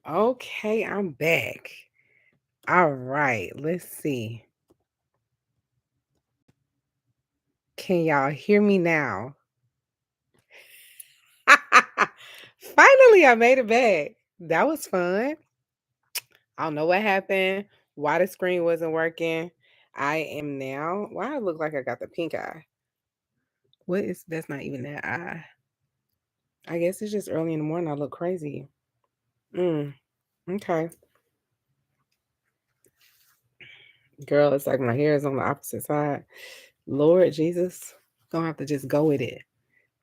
Okay, I'm back. All right, let's see. Can y'all hear me now? Finally, I made it back. That was fun. I don't know what happened, why the screen wasn't working. I am now. Why I look like I got the pink eye? What is that's not even that eye. I guess it's just early in the morning. I look crazy. Mm, okay. Girl, it's like my hair is on the opposite side. Lord Jesus. Gonna have to just go with it.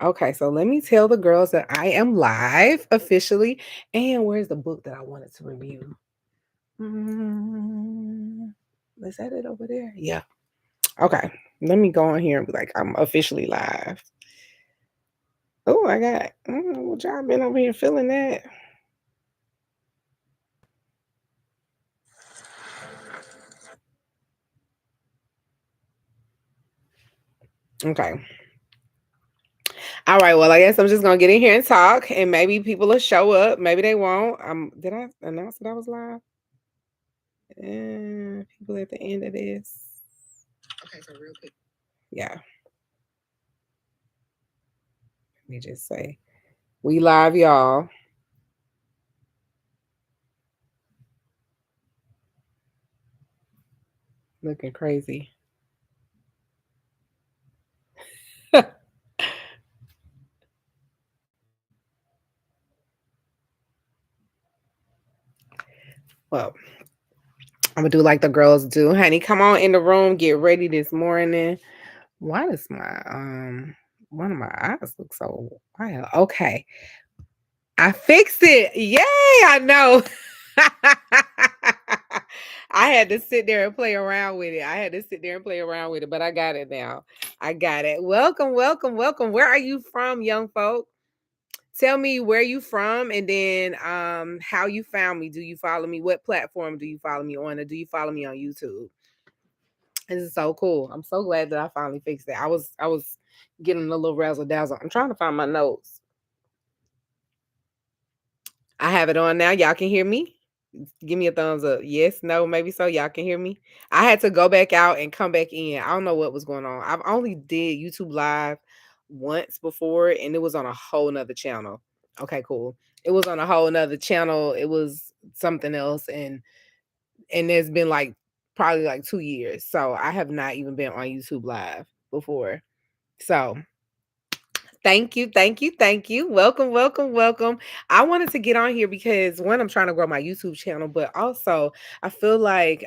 Okay, so let me tell the girls that I am live officially. And where's the book that I wanted to review? Mm, is that it over there? Yeah. Okay. Let me go on here and be like, I'm officially live. Oh, I got what y'all been over here feeling that. Okay. All right. Well, I guess I'm just gonna get in here and talk, and maybe people will show up. Maybe they won't. Did I announce that I was live? People at the end of this. Okay, so real quick. Yeah. Let me just say, we live, y'all. Looking crazy. Well, I'm gonna do like the girls do. Honey, come on in the room, get ready this morning. Why does my one of my eyes look so wild? Okay. I fixed it. Yay, I know. I had to sit there and play around with it. I had to sit there and play around with it, but I got it now. I got it. Welcome, welcome, welcome. Where are you from, young folk? Tell me where you from and then how you found me. Do you follow me? What platform do you follow me on? Or do you follow me on YouTube? This is so cool. I'm so glad that I finally fixed it. I was getting a little razzle dazzle. I'm trying to find my notes. I have it on now. Y'all can hear me? Give me a thumbs up. Yes, no, maybe so. Y'all can hear me. I had to go back out and come back in. I don't know what was going on. I've only did YouTube live once before and it was on a whole nother channel. Okay, cool. It was on a whole nother channel. It was something else and there's been like probably like 2 years. So I have not even been on YouTube live before. So thank you, thank you, thank you. Welcome, welcome, welcome. I wanted to get on here because one, I'm trying to grow my YouTube channel, but also I feel like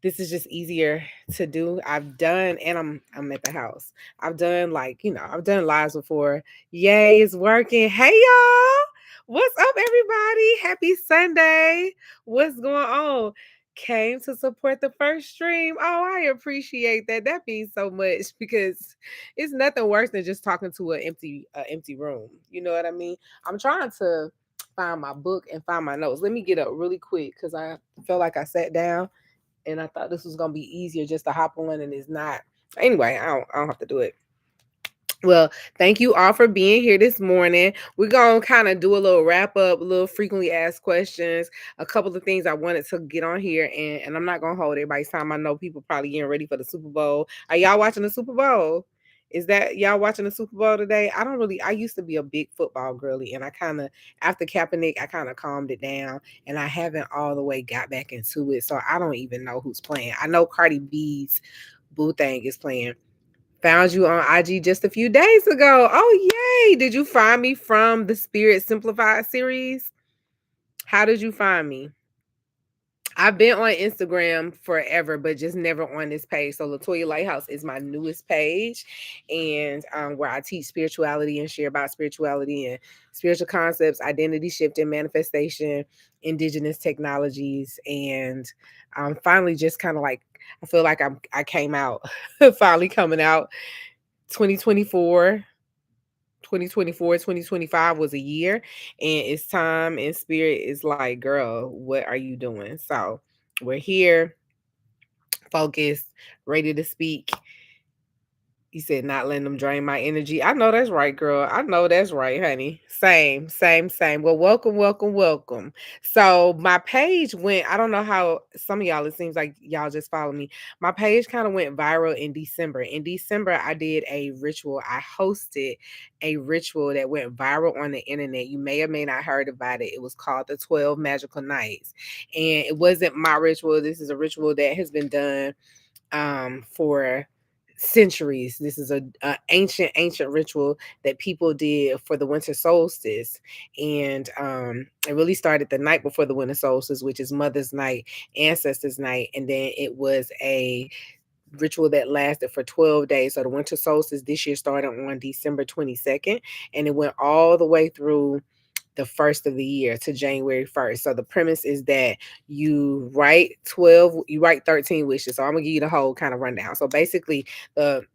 this is just easier to do. I've done, and I'm at the house. I've done like, I've done lives before. Yay, it's working. Hey y'all. What's up, everybody? Happy Sunday. What's going on? Came to support the first stream. Oh, I appreciate that. That means so much because it's nothing worse than just talking to an empty room. You know what I mean? I'm trying to find my book and find my notes. Let me get up really quick because I felt like I sat down and I thought this was gonna be easier just to hop on, and it's not. Anyway, I don't have to do it. Well, thank you all for being here this morning. We're going to kind of do a little wrap up, a little frequently asked questions, a couple of things I wanted to get on here, and I'm not going to hold everybody's time. I know people probably getting ready for the Super Bowl. Are y'all watching the Super Bowl? Is that y'all watching the Super Bowl today? I used to be a big football girly, and I kind of, after Kaepernick, I kind of calmed it down, and I haven't all the way got back into it. So I don't even know who's playing. I know Cardi B's Boo Thing is playing. Found you on IG just a few days ago. Oh, yay. Did you find me from the Spirit Simplified series? How did you find me? I've been on Instagram forever, but just never on this page. So Latoya Lighthouse is my newest page, and where I teach spirituality and share about spirituality and spiritual concepts, identity shift and manifestation, indigenous technologies, and finally just kind of like I feel like I came out, finally coming out. 2024 2024, 2025 was a year, and it's time, and spirit is like, girl, what are you doing? So we're here, focused, ready to speak. You said not letting them drain my energy. I know that's right, girl. I know that's right, honey. Same, same, same. Well, welcome, welcome, welcome. So my page went, I don't know how some of y'all, it seems like y'all just follow me. My page kind of went viral in December. In December, I did a ritual. I hosted a ritual that went viral on the internet. You may or may not heard about it. It was called the 12 Magical Nights. And it wasn't my ritual. This is a ritual that has been done for centuries. This is a ancient ritual that people did for the winter solstice, and it really started the night before the winter solstice, which is Mother's Night, Ancestors Night, and then it was a ritual that lasted for 12 days. So the winter solstice this year started on December 22nd, and it went all the way through the first of the year to January 1st. So the premise is that you write 13 wishes. So I'm gonna give you the whole kind of rundown. So basically the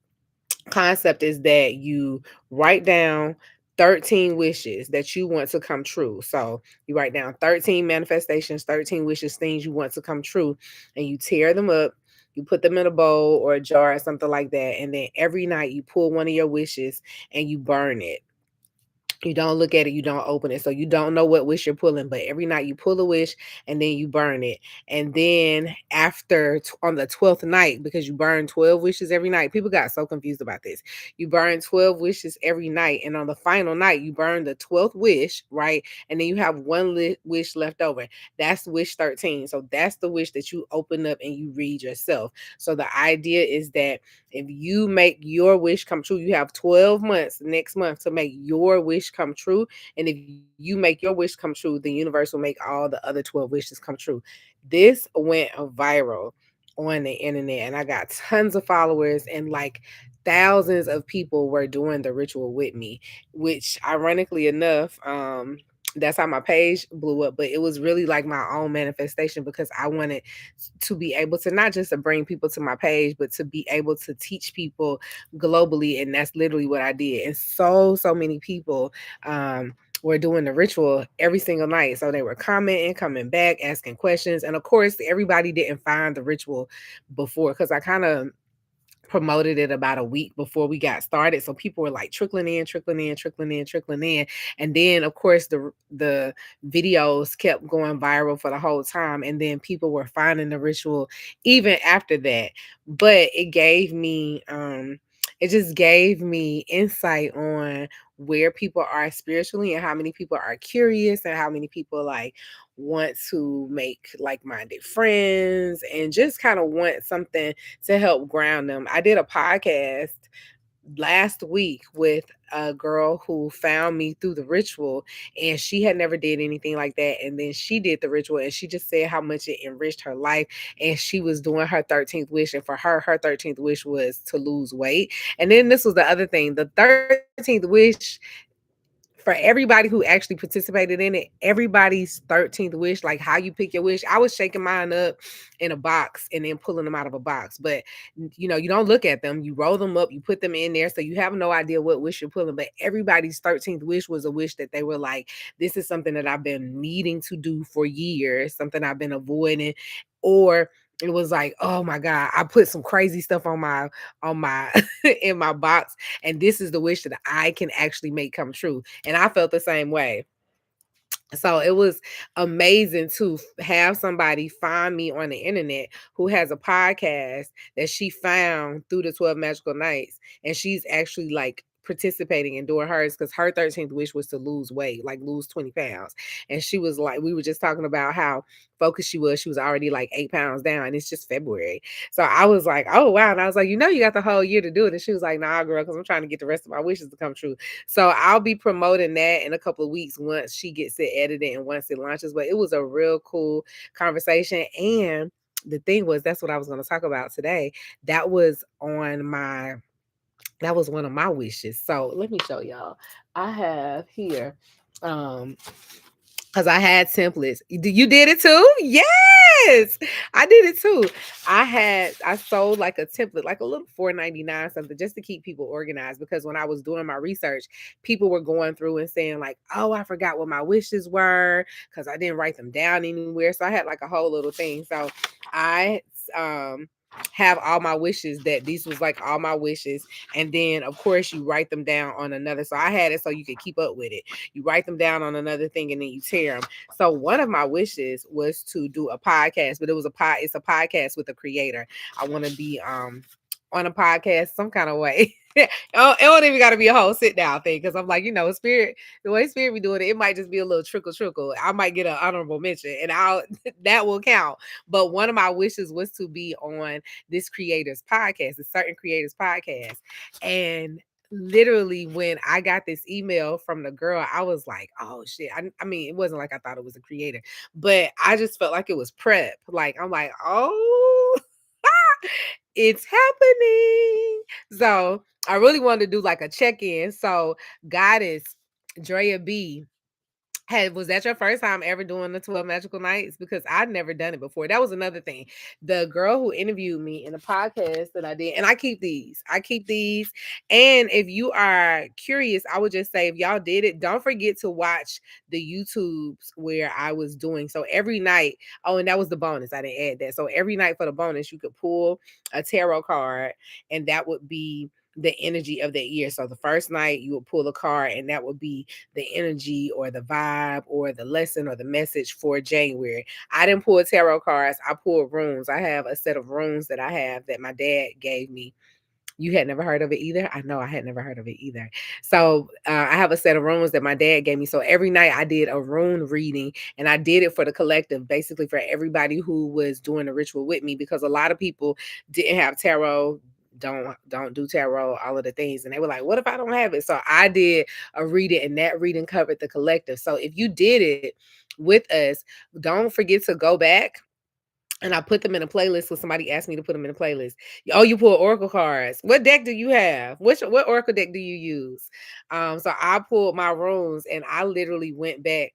concept is that you write down 13 wishes that you want to come true. So you write down 13 manifestations, 13 wishes, things you want to come true, and you tear them up. You put them in a bowl or a jar or something like that. And then every night you pull one of your wishes and you burn it. You don't look at it, you don't open it. So you don't know what wish you're pulling, but every night you pull a wish and then you burn it. And then on the 12th night, because you burn 12 wishes every night, people got so confused about this. You burn 12 wishes every night. And on the final night, you burn the 12th wish, right? And then you have one wish left over. That's wish 13. So that's the wish that you open up and you read yourself. So the idea is that if you make your wish come true, you have 12 months next month to make your wish come true. And if you make your wish come true, the universe will make all the other 12 wishes come true. This went viral on the internet, and I got tons of followers, and like thousands of people were doing the ritual with me, which ironically enough, that's how my page blew up. But it was really like my own manifestation, because I wanted to be able to not just to bring people to my page, but to be able to teach people globally. And that's literally what I did. And so many people were doing the ritual every single night. So they were commenting, coming back, asking questions. And of course, everybody didn't find the ritual before, because I kind of promoted it about a week before we got started. So people were like trickling in, trickling in, trickling in, trickling in. And then of course the videos kept going viral for the whole time. And then people were finding the ritual even after that. But it just gave me insight on where people are spiritually, and how many people are curious, and how many people like want to make like-minded friends, and just kind of want something to help ground them. I did a podcast last week with a girl who found me through the ritual, and she had never did anything like that, and then she did the ritual, and she just said how much it enriched her life. And she was doing her 13th wish, and for her 13th wish was to lose weight. And then this was the other thing: the 13th wish, for everybody who actually participated in it, everybody's 13th wish, like how you pick your wish. I was shaking mine up in a box and then pulling them out of a box. But you don't look at them, you roll them up, you put them in there. So you have no idea what wish you're pulling. But everybody's 13th wish was a wish that they were like, this is something that I've been needing to do for years, something I've been avoiding. Or it was like, oh my God, I put some crazy stuff on my in my box, and this is the wish that I can actually make come true. And I felt the same way. So it was amazing to have somebody find me on the internet who has a podcast that she found through the 12 Magical Nights. And she's actually like participating and doing hers, because her 13th wish was to lose weight, like lose 20 pounds. And she was like, we were just talking about how focused she was. She was already like 8 pounds down, and it's just February. So I was like, oh, wow. And I was like, you got the whole year to do it. And she was like, nah, girl, because I'm trying to get the rest of my wishes to come true. So I'll be promoting that in a couple of weeks once she gets it edited and once it launches. But it was a real cool conversation. And the thing was, that's what I was going to talk about today. That was one of my wishes. So let me show y'all. I have here, because I had templates. You did it too? Yes, I did it too. I sold like a template, like a little $4.99 something, just to keep people organized. Because when I was doing my research, people were going through and saying like, oh, I forgot what my wishes were because I didn't write them down anywhere. So I had like a whole little thing. So I have all my wishes, that these was like all my wishes. And then of course you write them down on another. So I had it so you could keep up with it. You write them down on another thing and then you tear them. So one of my wishes was to do a podcast, but it's a podcast with a creator. I want to be on a podcast some kind of way. It don't even got to be a whole sit down thing, because I'm like, spirit, the way spirit be doing it, it might just be a little trickle. I might get an honorable mention, and I'll that will count. But one of my wishes was to be on this creator's podcast, a certain creator's podcast. And literally when I got this email from the girl, I was like, oh shit. I mean, it wasn't like I thought it was a creator, but I just felt like it was prep. Like, I'm like, oh, it's happening. So I really wanted to do like a check-in. So Goddess Drea B, was that your first time ever doing the 12 magical nights? Because I'd never done it before. That was another thing. The girl who interviewed me in a podcast that I did, and I keep these. And if you are curious, I would just say, if y'all did it, don't forget to watch the YouTubes where I was doing. So every night, oh, and that was the bonus. I didn't add that. So every night for the bonus, you could pull a tarot card, and that would be the energy of that year. So the first night you would pull a card, and that would be the energy or the vibe or the lesson or the message for January. I didn't pull tarot cards. I pulled runes. I have a set of runes that I have that my dad gave me. You had never heard of it either? I know I had never heard of it either. So I have a set of runes that my dad gave me. So every night I did a rune reading, and I did it for the collective, basically for everybody who was doing the ritual with me, because a lot of people didn't have tarot, don't do tarot, all of the things, and they were like, what if I don't have it? So I did a reading, and that reading covered the collective. So if you did it with us, don't forget to go back, and I put them in a playlist. So somebody asked me to put them in a playlist. Oh, you pull oracle cards. What deck do you have? What oracle deck do you use? So I pulled my runes, and I literally went back.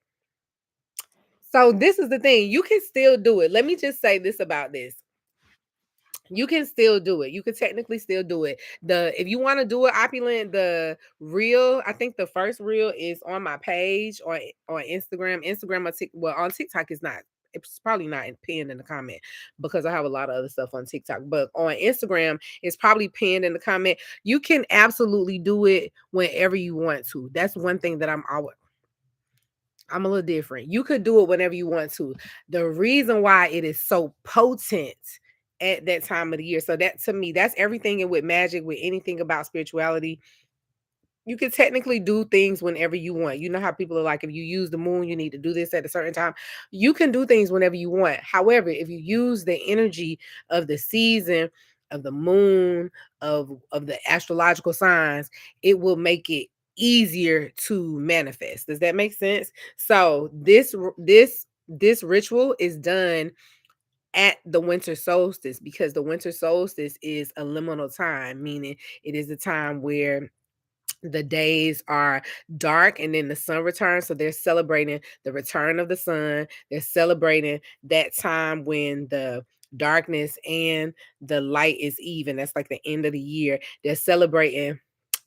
So this is the thing. You can still do it. Let me just say this about this. You can still do it. You can technically still do it. If you want to do it opulent, the reel, I think the first reel is on my page on Instagram. Instagram or on TikTok is not. It's probably not pinned in the comment, because I have a lot of other stuff on TikTok. But on Instagram, it's probably pinned in the comment. You can absolutely do it whenever you want to. That's one thing that I'm a little different. You could do it whenever you want to. The reason why it is so potent at that time of the year. So that, to me, that's everything. And with magic, with anything about spirituality, you can technically do things whenever you want. You know how people are like, if you use the moon, you need to do this at a certain time. You can do things whenever you want. However, if you use the energy of the season, of the moon, of the astrological signs, it will make it easier to manifest. Does that make sense? So this ritual is done at the winter solstice, because the winter solstice is a liminal time, meaning it is the time where the days are dark and then the sun returns. So they're celebrating the return of the sun. They're celebrating that time when the darkness and the light is even. That's like the end of the year. They're celebrating.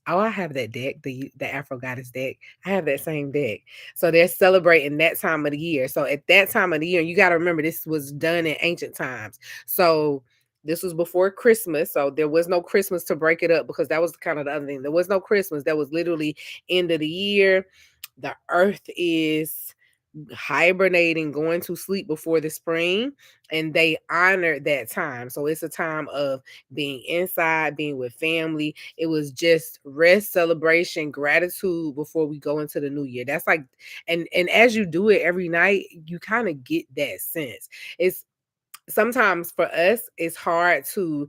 Oh, I have that deck, the Afro Goddess deck. I have that same deck. So they're celebrating that time of the year. So at that time of the year, you got to remember, this was done in ancient times. So this was before Christmas. So there was no Christmas to break it up, because that was kind of the other thing. There was no Christmas. That was literally end of the year. The earth is hibernating, going to sleep before the spring, and they honored that time. So it's a time of being inside, being with family. It was just rest, celebration, gratitude before we go into the new year. That's like, and as you do it every night, you kind of get that sense. It's sometimes for us it's hard to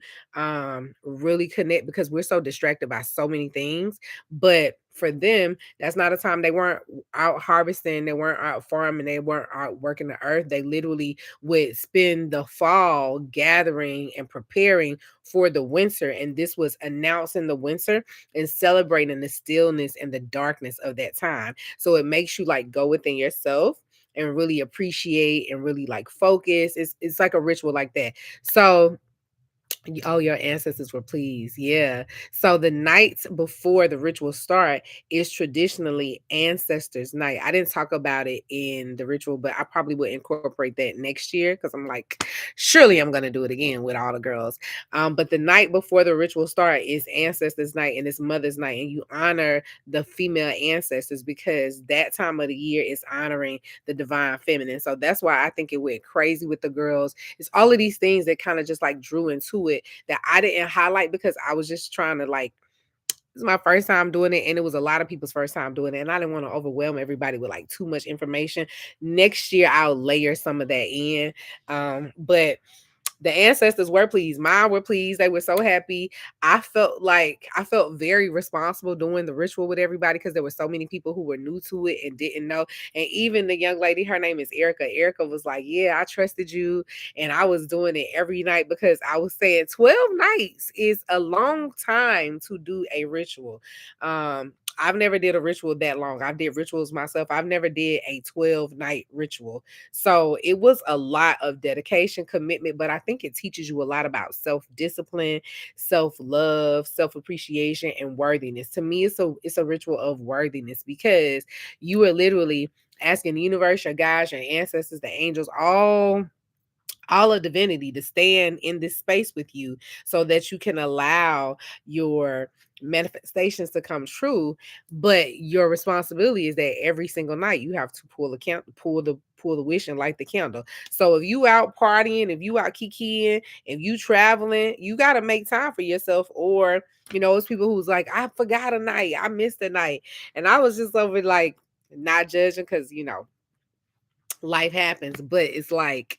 really connect, because we're so distracted by so many things. But for them, that's not a time. They weren't out harvesting, they weren't out farming, they weren't out working the earth. They literally would spend the fall gathering and preparing for the winter, and this was announcing the winter and celebrating the stillness and the darkness of that time. So it makes you like go within yourself and really appreciate and really like focus. It's like a ritual like that. So Oh, your ancestors were pleased. Yeah. So the nights before the ritual start is traditionally ancestors night. I didn't talk about it in the ritual, but I probably would incorporate that next year because I'm like, surely I'm gonna do it again with all the girls. But the night before the ritual start is ancestors night and it's mother's night, and you honor the female ancestors because that time of the year is honoring the divine feminine. So that's why I think it went crazy with the girls. It's all of these things that kind of just like drew into it that I didn't highlight because I was just trying to like, this is my first time doing it and it was a lot of people's first time doing it and I didn't want to overwhelm everybody with like too much information. Next year I'll layer some of that in. But the ancestors were pleased. Mine were pleased. They were so happy. I felt very responsible doing the ritual with everybody because there were so many people who were new to it and didn't know. And even the young lady, her name is Erica. Erica was like, "Yeah, I trusted you." And I was doing it every night because I was saying 12 nights is a long time to do a ritual. I've never did a ritual that long. I did rituals myself. I've never did a 12-night ritual. So it was a lot of dedication, commitment, but I think it teaches you a lot about self-discipline, self-love, self-appreciation, and worthiness. To me, it's a ritual of worthiness because you are literally asking the universe, your guides, your ancestors, the angels, all of divinity to stand in this space with you so that you can allow your manifestations to come true. But your responsibility is that every single night you have to pull the wish and light the candle. So if you out partying, if you out kikiing, if you traveling, you got to make time for yourself. Or it's people who's like, I forgot a night, I missed a night. And I was just over like not judging because life happens, but it's like,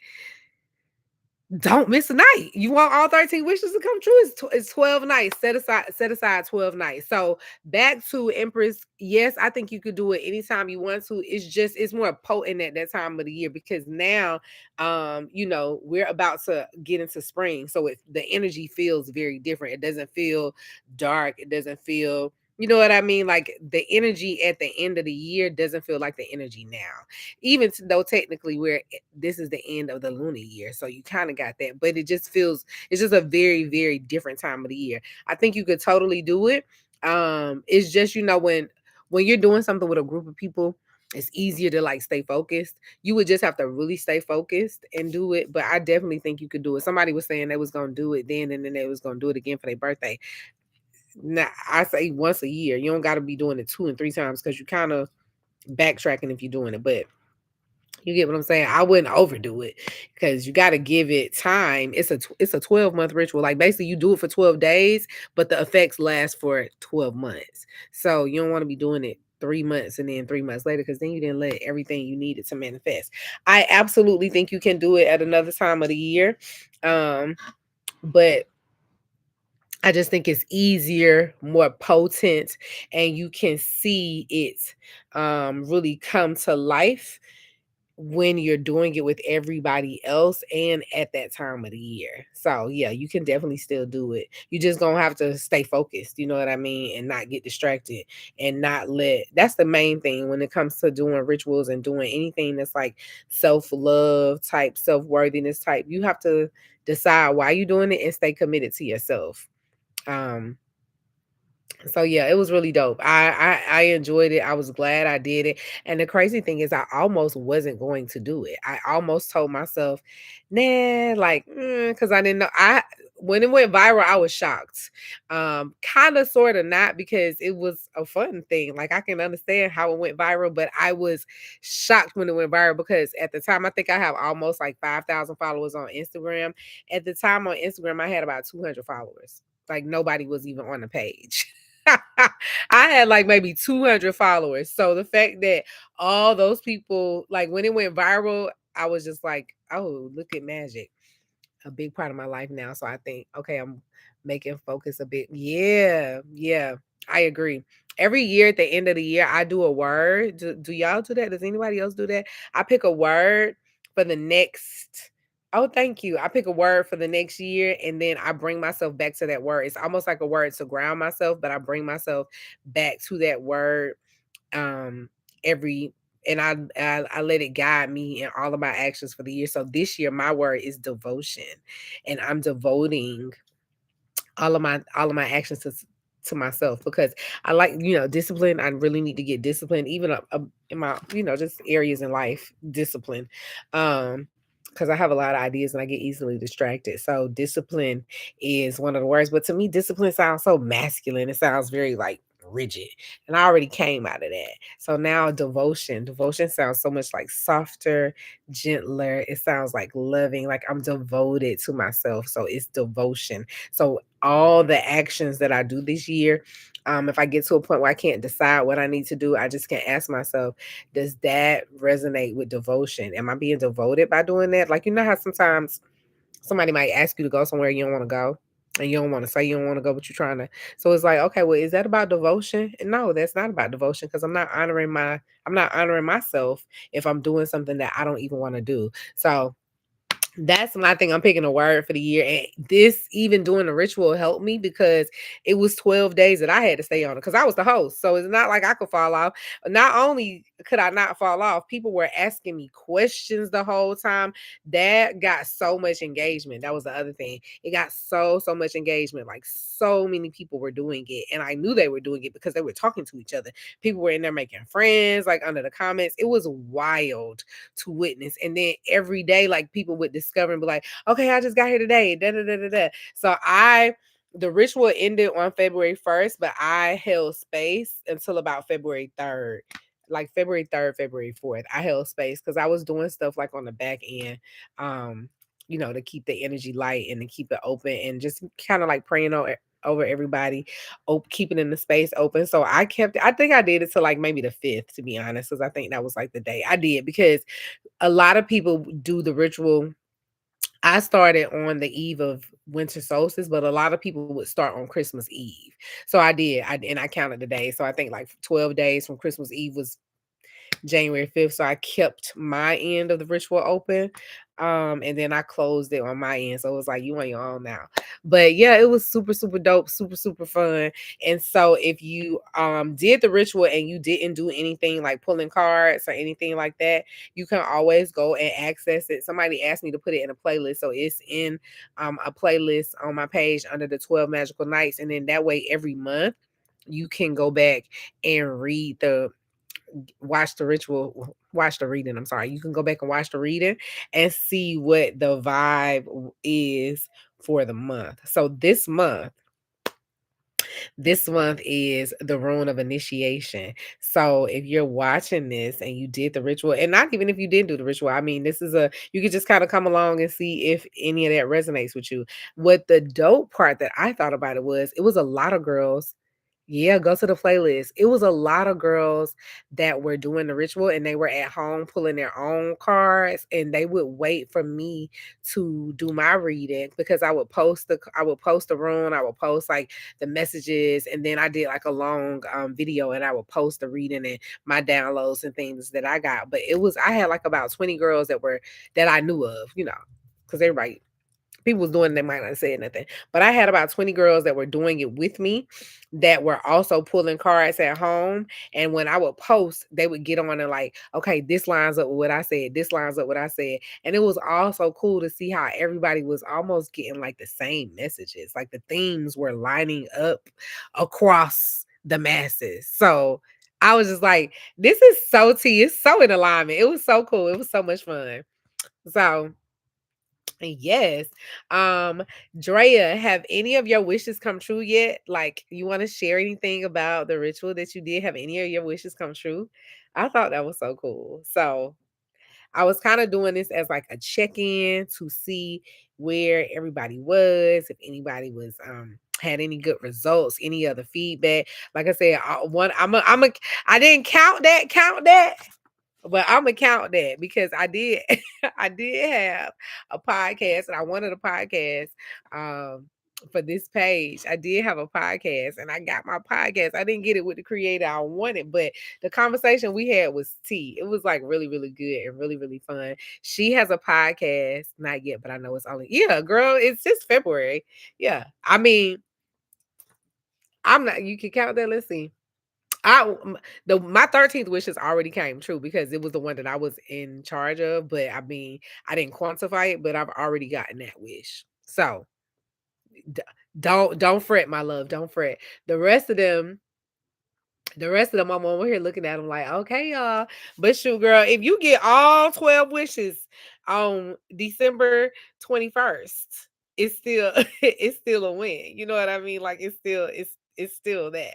don't miss a night. You want all 13 wishes to come true? It's 12 nights. Set aside 12 nights. So back to Empress. Yes, I think you could do it anytime you want to. It's more potent at that time of the year because now we're about to get into spring. So the energy feels very different. It doesn't feel dark. It doesn't feel, you know what I mean? Like the energy at the end of the year doesn't feel like the energy now, even though technically this is the end of the lunar year, so you kind of got that, but it's just a very, very different time of the year. I think you could totally do it. It's just when you're doing something with a group of people, it's easier to like stay focused. You would just have to really stay focused and do it, but I definitely think you could do it. Somebody was saying they was gonna do it then and then they was gonna do it again for their birthday. Now I say once a year. You don't got to be doing it 2 and 3 times because you kind of backtracking if you're doing it, but you get what I'm saying? I wouldn't overdo it because you got to give it time. It's a 12-month ritual. Like basically you do it for 12 days, but the effects last for 12 months. So you don't want to be doing it 3 months and then 3 months later because then you didn't let everything you needed to manifest. I absolutely think you can do it at another time of the year. But I just think it's easier, more potent, and you can see it really come to life when you're doing it with everybody else and at that time of the year. So yeah, you can definitely still do it. You just gonna have to stay focused, you know what I mean, and not get distracted and not let that's the main thing when it comes to doing rituals and doing anything that's like self-love type, self-worthiness type. You have to decide why you're doing it and stay committed to yourself. Um so yeah, it was really dope. I enjoyed it. I was glad I did it. And the crazy thing is I almost wasn't going to do it. I almost told myself, nah, like, because I didn't know. I When it went viral, I was shocked. Kind of sort of not because it was a fun thing. Like I can understand how it went viral, but I was shocked when it went viral because at the time I think I have almost like 5,000 followers on Instagram. At the time on Instagram, I had about 200 followers. Like nobody was even on the page. I had like maybe 200 followers. So the fact that all those people, like when it went viral, I was just like, oh, look at magic. A big part of my life now. So I think, okay, I'm making focus a bit. Yeah, yeah, I agree. Every year at the end of the year, I do a word. Do y'all do that? Does anybody else do that? I pick a word for the next. Oh, thank you. I pick a word for the next year and then I bring myself back to that word. It's almost like a word to ground myself, but I bring myself back to that word um every and I let it guide me in all of my actions for the year. So this year my word is devotion, and I'm devoting all of my actions to myself, because I like, discipline. I really need to get disciplined, even in my, just areas in life, discipline. Because I have a lot of ideas and I get easily distracted. So discipline is one of the words. But to me, discipline sounds so masculine. It sounds very like rigid. And I already came out of that. So now devotion. Devotion sounds so much like softer, gentler. It sounds like loving, like I'm devoted to myself. So it's devotion. So all the actions that I do this year, if I get to a point where I can't decide what I need to do, I just can ask myself, does that resonate with devotion? Am I being devoted by doing that? Like, you know how sometimes somebody might ask you to go somewhere you don't want to go, and you don't want to say you don't want to go, but you're trying to. So it's like, okay, well, is that about devotion? And no, that's not about devotion, because I'm not honoring myself if I'm doing something that I don't even want to do. So that's my thing. I'm picking a word for the year. And this, even doing the ritual, helped me because it was 12 days that I had to stay on it because I was the host. So it's not like I could fall off. Not only could I not fall off, people were asking me questions the whole time. That got so much engagement. That was the other thing. It got so much engagement. Like, so many people were doing it. And I knew they were doing it because they were talking to each other. People were in there making friends, like under the comments. It was wild to witness. And then every day, like, people would discover and be like, okay, I just got here today. Da, da, da, da, da. So the ritual ended on February 1st, but I held space until about February 3rd. Like February 3rd, February 4th. I held space because I was doing stuff like on the back end. To keep the energy light and to keep it open, and just kind of like praying over everybody, keeping in the space open. So I think I did it to like maybe the 5th, to be honest, because I think that was like the day I did, because a lot of people do the ritual. I started on the eve of winter solstice, but a lot of people would start on Christmas Eve. So I did. And I counted the days. So I think like 12 days from Christmas Eve was January 5th. So I kept my end of the ritual open. And then I closed it on my end. So it was like, you on your own now. But yeah, it was super, super dope, super fun. And so if you did the ritual and you didn't do anything like pulling cards or anything like that, you can always go and access it. Somebody asked me to put it in a playlist. So it's in a playlist on my page under the 12 Magical Nights. And then that way every month you can go back and watch the reading. I'm sorry. You can go back and watch the reading and see what the vibe is for the month. So this month is the rune of initiation. So if you're watching this and you did the ritual, and not even if you didn't do the ritual, I mean, you could just kind of come along and see if any of that resonates with you. What the dope part that I thought about it was a lot of girls. Yeah, go to the playlist. It was a lot of girls that were doing the ritual, and they were at home pulling their own cards, and they would wait for me to do my reading, because I would post the room, I would post like the messages, and then I did like a long video, and I would post the reading and my downloads and things that I got. But I had like about 20 girls that I knew of, because everybody people was doing it, they might not say nothing. But I had about 20 girls that were doing it with me, that were also pulling cards at home. And when I would post, they would get on and like, okay, this lines up with what I said. This lines up with what I said. And it was also cool to see how everybody was almost getting like the same messages. Like the themes were lining up across the masses. So I was just like, this is so tea. It's so in alignment. It was so cool. It was so much fun. So yes. Drea, have any of your wishes come true yet? Like, you want to share anything about the ritual that you did? Have any of your wishes come true? I thought that was so cool. So I was kind of doing this as like a check-in to see where everybody was, if anybody was had any good results, any other feedback. Like I said, I didn't count that. But I'm gonna count that because I did I did have a podcast, and I wanted a podcast for this page. I did have a podcast, and I got my podcast. I didn't get it with the creator I wanted, but the conversation we had was tea. It was like really, really good and really, really fun. She has a podcast, not yet, but I know it's only, yeah, girl, it's just February. Yeah. I mean, I'm not, you can count that. Let's see. My 13th wishes already came true because it was the one that I was in charge of. But I mean, I didn't quantify it, but I've already gotten that wish. So Don't fret, my love. Don't fret. The rest of them The rest of them, I'm over here looking at them like, okay, y'all. But shoot, girl, if you get all 12 wishes on December 21st, it's still it's still a win. You know what I mean? Like it's still that.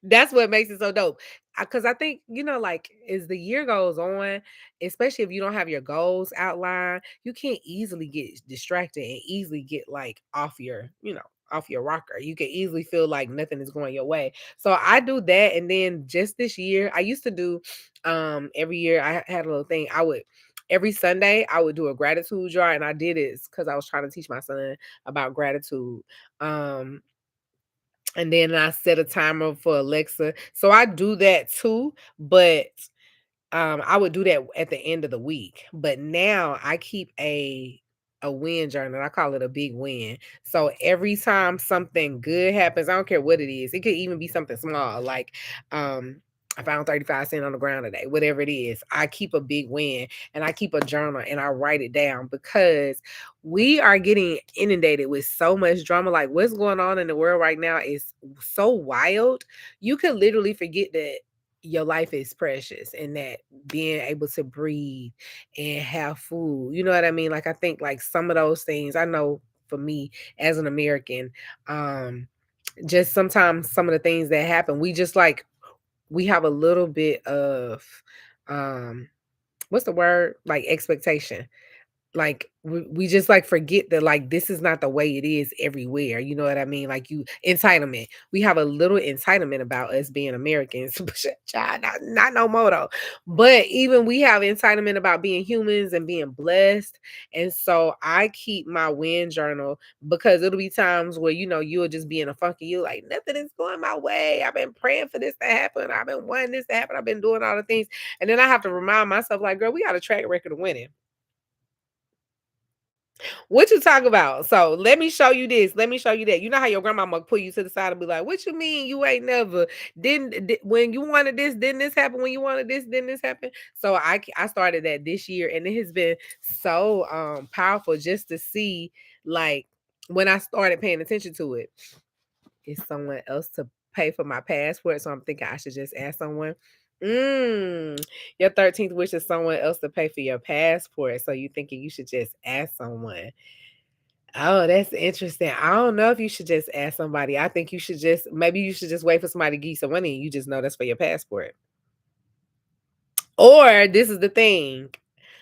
That's what makes it so dope. Because I think, like as the year goes on, especially if you don't have your goals outlined, you can't easily get distracted and easily get like off your rocker. You can easily feel like nothing is going your way. So I do that, and then just this year, I used to do every year I had a little thing. I would every Sunday I would do a gratitude jar, and I did it because I was trying to teach my son about gratitude. Um and then I set a timer for Alexa. So I do that too, but I would do that at the end of the week, but now I keep a win journal. I call it a big win. So every time something good happens, I don't care what it is. It could even be something small, like um I found 35 cents on the ground today, whatever it is. I keep a big win and I keep a journal and I write it down because we are getting inundated with so much drama. Like what's going on in the world right now is so wild. You could literally forget that your life is precious and that being able to breathe and have food, you know what I mean? Like I think like some of those things, I know for me as an American, um just sometimes some of the things that happen, we just like we have a little bit of um what's the word? Like expectation, like we just like forget that like this is not the way it is everywhere. You know what I mean? Like you entitlement. We have a little entitlement about us being Americans. Child, not no more though. But even we have entitlement about being humans and being blessed. And so I keep my win journal because it'll be times where you'll just be in a funky. You're like, nothing is going my way. I've been praying for this to happen. I've been wanting this to happen. I've been doing all the things. And then I have to remind myself, like, girl, we got a track record of winning. What you talk about? So let me show you this. Let me show you that. You know how your grandmama pull you to the side and be like, "What you mean you ain't never when you wanted this? Didn't this happen? When you wanted this? Didn't this happen?" So I started that this year, and it has been so powerful just to see like when I started paying attention to it. Is someone else to pay for my passport? So I'm thinking I should just ask someone. Your 13th wish is someone else to pay for your passport. So you thinking you should just ask someone. Oh, that's interesting. I don't know if you should just ask somebody. I think maybe you should just wait for somebody to give you some money and you just know that's for your passport. Or this is the thing.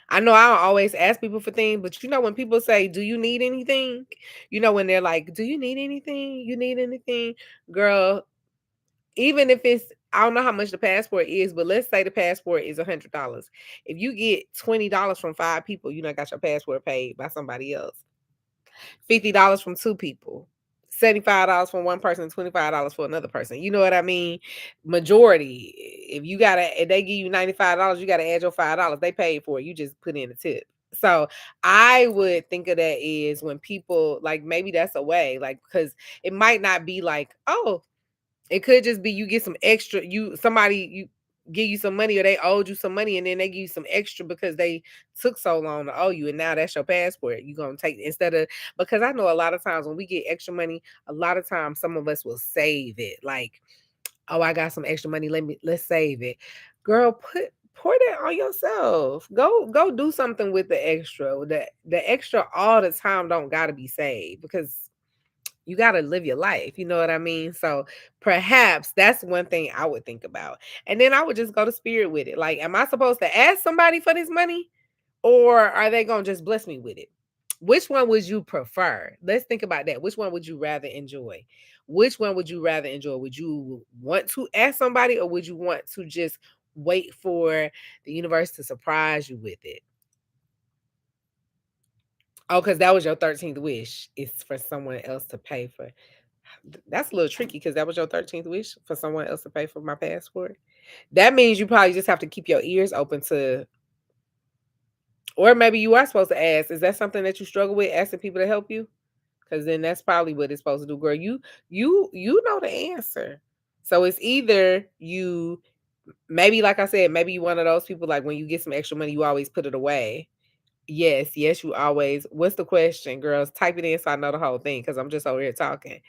I know I don't always ask people for things, but when people say, "Do you need anything?" When they're like, "Do you need anything? You need anything?" Girl, even if it's I don't know how much the passport is, but let's say the passport is $100. If you get $20 from 5 people, you know got your passport paid by somebody else. $50 from 2 people, $75 from one person, $25 for another person. You know what I mean? Majority. If they give you $95, you gotta add your $5. They paid for it. You just put in a tip. So I would think of that is when people like maybe that's a way, like because it might not be like, oh, it could just be you get some extra, you give you some money or they owed you some money and then they give you some extra because they took so long to owe you and now that's your passport. You gonna take instead of because I know a lot of times when we get extra money, a lot of times some of us will save it. Like, oh, I got some extra money. Let's save it. Girl, pour that on yourself. Go do something with the extra. The extra all the time don't gotta be saved because you got to live your life. You know what I mean? So perhaps that's one thing I would think about. And then I would just go to spirit with it. Like, am I supposed to ask somebody for this money or are they going to just bless me with it? Which one would you prefer? Let's think about that. Which one would you rather enjoy? Which one would you rather enjoy? Would you want to ask somebody or would you want to just wait for the universe to surprise you with it? Oh, because that was your 13th wish. It's for someone else to pay for. That's a little tricky because that was your 13th wish for someone else to pay for my passport. That means you probably just have to keep your ears open to, or maybe you are supposed to ask. Is that something that you struggle with asking people to help you? Because then that's probably what it's supposed to do, girl. You know the answer. So it's either you maybe like I said, maybe you one of those people like when you get some extra money, you always put it away. Yes, yes, you always. What's the question, girls? Type it in so I know the whole thing because I'm just over here talking.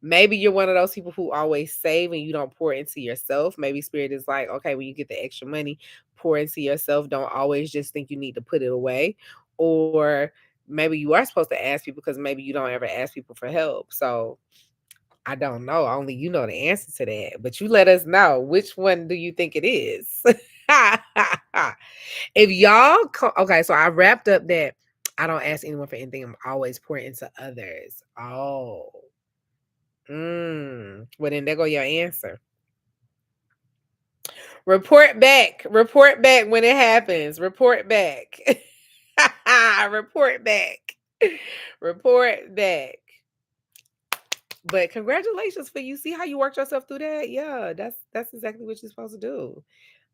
Maybe you're one of those people who always save and you don't pour into yourself. Maybe spirit is like, okay, when you get the extra money, pour into yourself. Don't always just think you need to put it away. Or maybe you are supposed to ask people because maybe you don't ever ask people for help. So I don't know. Only you know the answer to that. But you let us know, which one do you think it is? If y'all okay, so I wrapped up that I don't ask anyone for anything. I'm always pouring into others. Oh. Well then there go your answer. Report back. Report back when it happens. Report back. Report back. Report back. But congratulations for you. See how you worked yourself through that? Yeah, that's exactly what you're supposed to do.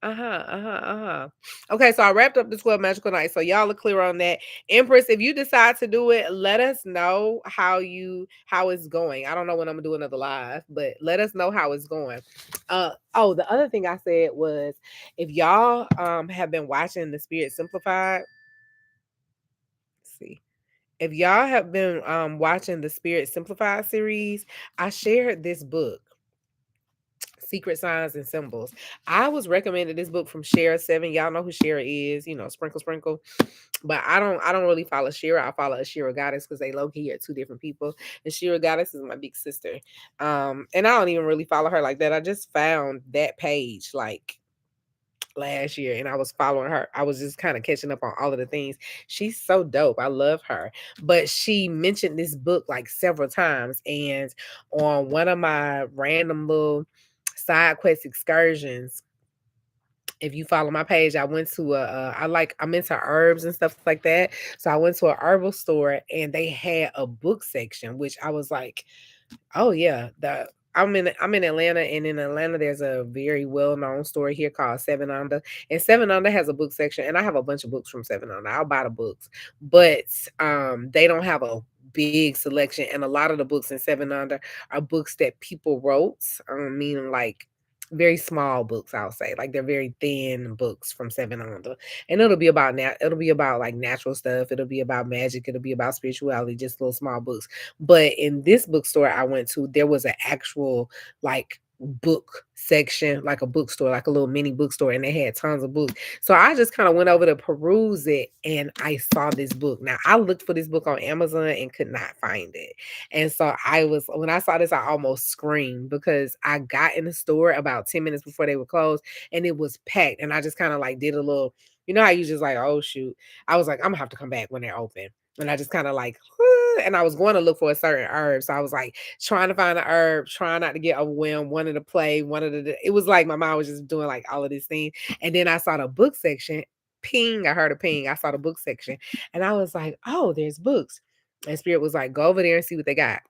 Okay, so I wrapped up the 12 magical nights. So y'all are clear on that. Empress, if you decide to do it, let us know how it's going. I don't know when I'm gonna do another live, but let us know how it's going. Oh, the other thing I said was if y'all have been watching the Spirit Simplified, let's see. If y'all have been watching the Spirit Simplified series, I shared this book, Secret Signs and Symbols. I was recommended this book from Shara 7. Y'all know who Shara is, sprinkle sprinkle. But I don't really follow Shira. I follow a Shira goddess because they low key are two different people. And Shira goddess is my big sister. And I don't even really follow her like that. I just found that page like last year and I was following her. I was just kind of catching up on all of the things. She's so dope. I love her. But she mentioned this book like several times. And on one of my random little side quest excursions, if you follow my page, I went to I'm into herbs and stuff like that. So I went to a herbal store and they had a book section, which I was like, oh yeah, I'm in Atlanta, and in Atlanta there's a very well known store here called Seven Under, and Seven Under has a book section, and I have a bunch of books from Seven Under. I'll buy the books, but they don't have a big selection, and a lot of the books in Seven Under are books that people wrote, meaning like very small books. I'll say like they're very thin books from Seven Under, and it'll be about like natural stuff. It'll be about magic. It'll be about spirituality. Just little small books. But in this bookstore I went to, there was an actual like book section, like a bookstore, like a little mini bookstore, and they had tons of books. So I just kind of went over to peruse it and I saw this book. Now I looked for this book on Amazon and could not find it. And so when I saw this, I almost screamed because I got in the store about 10 minutes before they were closed and it was packed. And I just kind of like did a little, how you just like, oh shoot. I was like, I'm gonna have to come back when they're open. And I just kind of like, and I was going to look for a certain herb. So I was like trying to find a herb, trying not to get overwhelmed, wanted to play, it was like my mind was just doing like all of these things. And then I saw the book section, ping, I heard a ping. I saw the book section and I was like, oh, there's books. And Spirit was like, go over there and see what they got.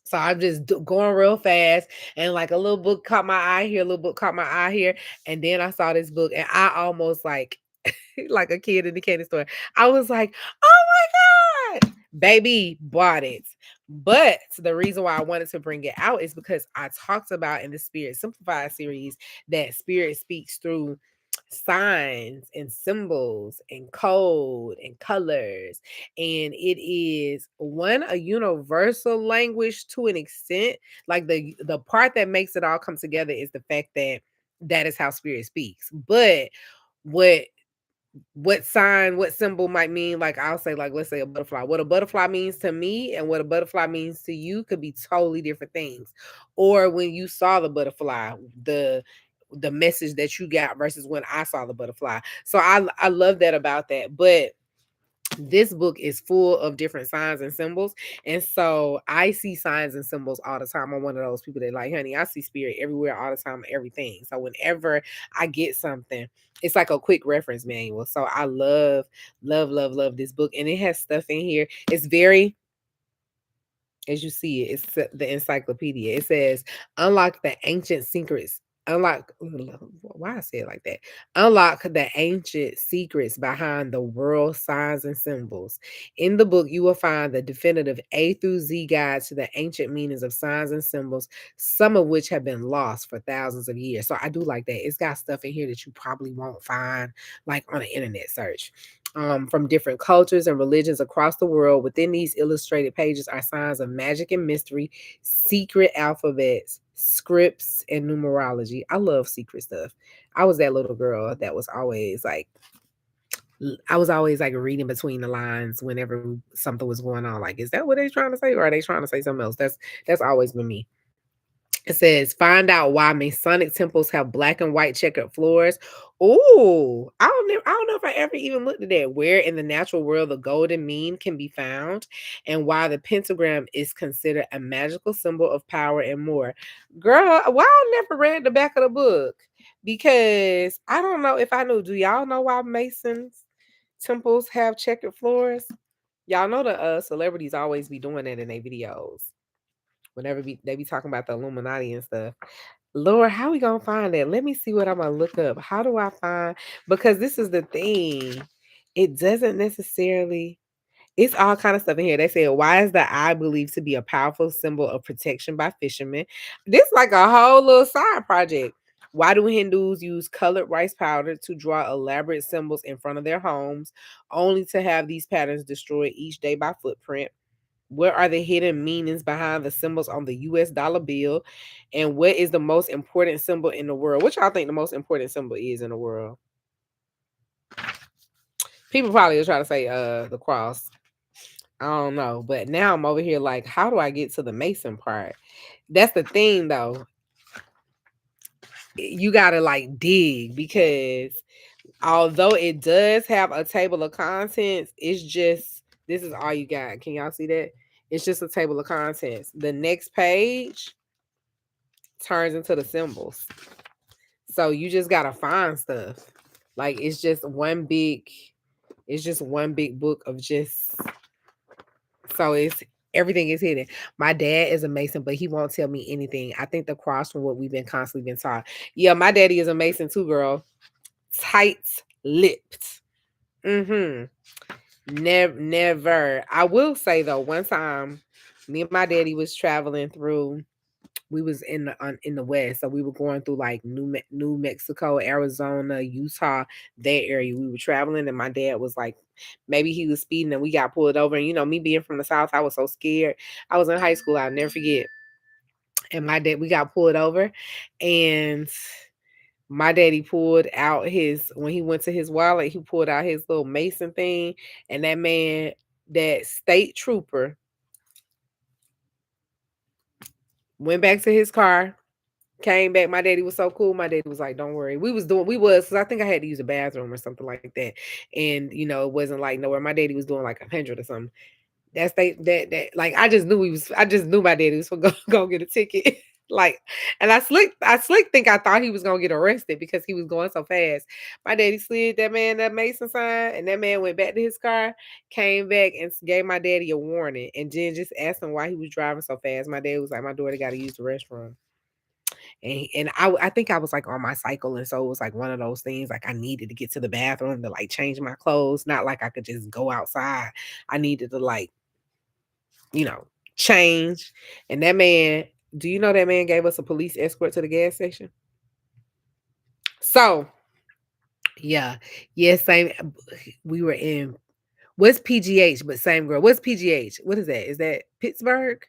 So I'm just going real fast, and like a little book caught my eye here, a little book caught my eye here, and then I saw this book, and I almost like a kid in the candy store. I was like, "Oh my god, baby, bought it." But the reason why I wanted to bring it out is because I talked about in the Spirit Simplified series that Spirit speaks through signs and symbols and code and colors, and it is a universal language to an extent. Like the part that makes it all come together is the fact that that is how Spirit speaks. But what what symbol might mean, like I'll say, like let's say a butterfly. What a butterfly means to me and what a butterfly means to you could be totally different things. Or when you saw the butterfly, the message that you got versus when I saw the butterfly. So I love that about that. But this book is full of different signs and symbols. And so I see signs and symbols all the time. I'm one of those people that like, honey, I see spirit everywhere all the time, everything. So whenever I get something, it's like a quick reference manual. So I love, love, love, love this book. And it has stuff in here. It's very, as you see it, it's the encyclopedia. It says, unlock the ancient secrets. Why I say it like that? Unlock the ancient secrets behind the world signs and symbols. In the book, you will find the definitive A through Z guide to the ancient meanings of signs and symbols, some of which have been lost for thousands of years. So I do like that. It's got stuff in here that you probably won't find like on an internet search. from different cultures and religions across the world. Within these illustrated pages are signs of magic and mystery, secret alphabets, scripts, and numerology. I love secret stuff. I was that little girl that was always like, I was always like reading between the lines whenever something was going on. Like, is that what they're trying to say, or are they trying to say something else? That's always been me. It says, find out why Masonic temples have black and white checkered floors. Oh, I don't know if I ever even looked at that. Where in the natural world the golden mean can be found, and why the pentagram is considered a magical symbol of power and more. Girl, why I never read the back of the book? Because I don't know if I knew. Do y'all know why Masons temples have checkered floors? Y'all know the celebrities always be doing that in their videos whenever they be talking about the Illuminati and stuff. Lord, how we gonna find that? Let me see what I'm gonna look up. How do I find? Because this is the thing. It doesn't necessarily. It's all kind of stuff in here. They say, why is the eye believed to be a powerful symbol of protection by fishermen? This like a whole little side project. Why do Hindus use colored rice powder to draw elaborate symbols in front of their homes, only to have these patterns destroyed each day by footprint? What are the hidden meanings behind the symbols on the US dollar bill? And what is the most important symbol in the world? What y'all think the most important symbol is in the world? People probably will try to say the cross. I don't know. But now I'm over here like, how do I get to the Mason part? That's the thing though. You gotta like dig, because although it does have a table of contents, it's just, this is all you got. Can y'all see that? It's just a table of contents. The next page turns into the symbols. So you just gotta find stuff. Like it's just one big book of just, so it's, everything is hidden. My dad is a Mason, but he won't tell me anything. I think the cross from what we've been constantly been taught. Yeah, my daddy is a Mason too, girl. Tight lipped. Mm-hmm. Never. I will say though, one time me and my daddy was traveling through, we was in the west, so we were going through like New Mexico, Arizona, Utah, that area. We were traveling, and my dad was like, maybe he was speeding, and we got pulled over. And you know, me being from the south, I was so scared. I was in high school, I'll never forget. And my dad, we got pulled over, and my daddy pulled out his, when he went to his wallet, he pulled out his little Mason thing, and that man, that state trooper, went back to his car. Came back. My daddy was so cool. My daddy was like, "Don't worry." Because I think I had to use a bathroom or something like that, and you know, it wasn't like nowhere. My daddy was doing like 100 or something. Like I just knew I just knew my daddy was gonna go get a ticket. Like, and I slick think I thought he was gonna get arrested because he was going so fast. My daddy slid that man that Mason sign, and that man went back to his car, came back and gave my daddy a warning, and then just asked him why he was driving so fast. My dad was like, "My daughter got to use the restroom." And I think I was like on my cycle, and so it was like one of those things, like I needed to get to the bathroom to like change my clothes, not like I could just go outside. I needed to like, you know, change. And that man, do you know that man gave us a police escort to the gas station? So yeah, yeah, same. We were in, what's PGH, but same girl. What's PGH? What is that? Is that Pittsburgh?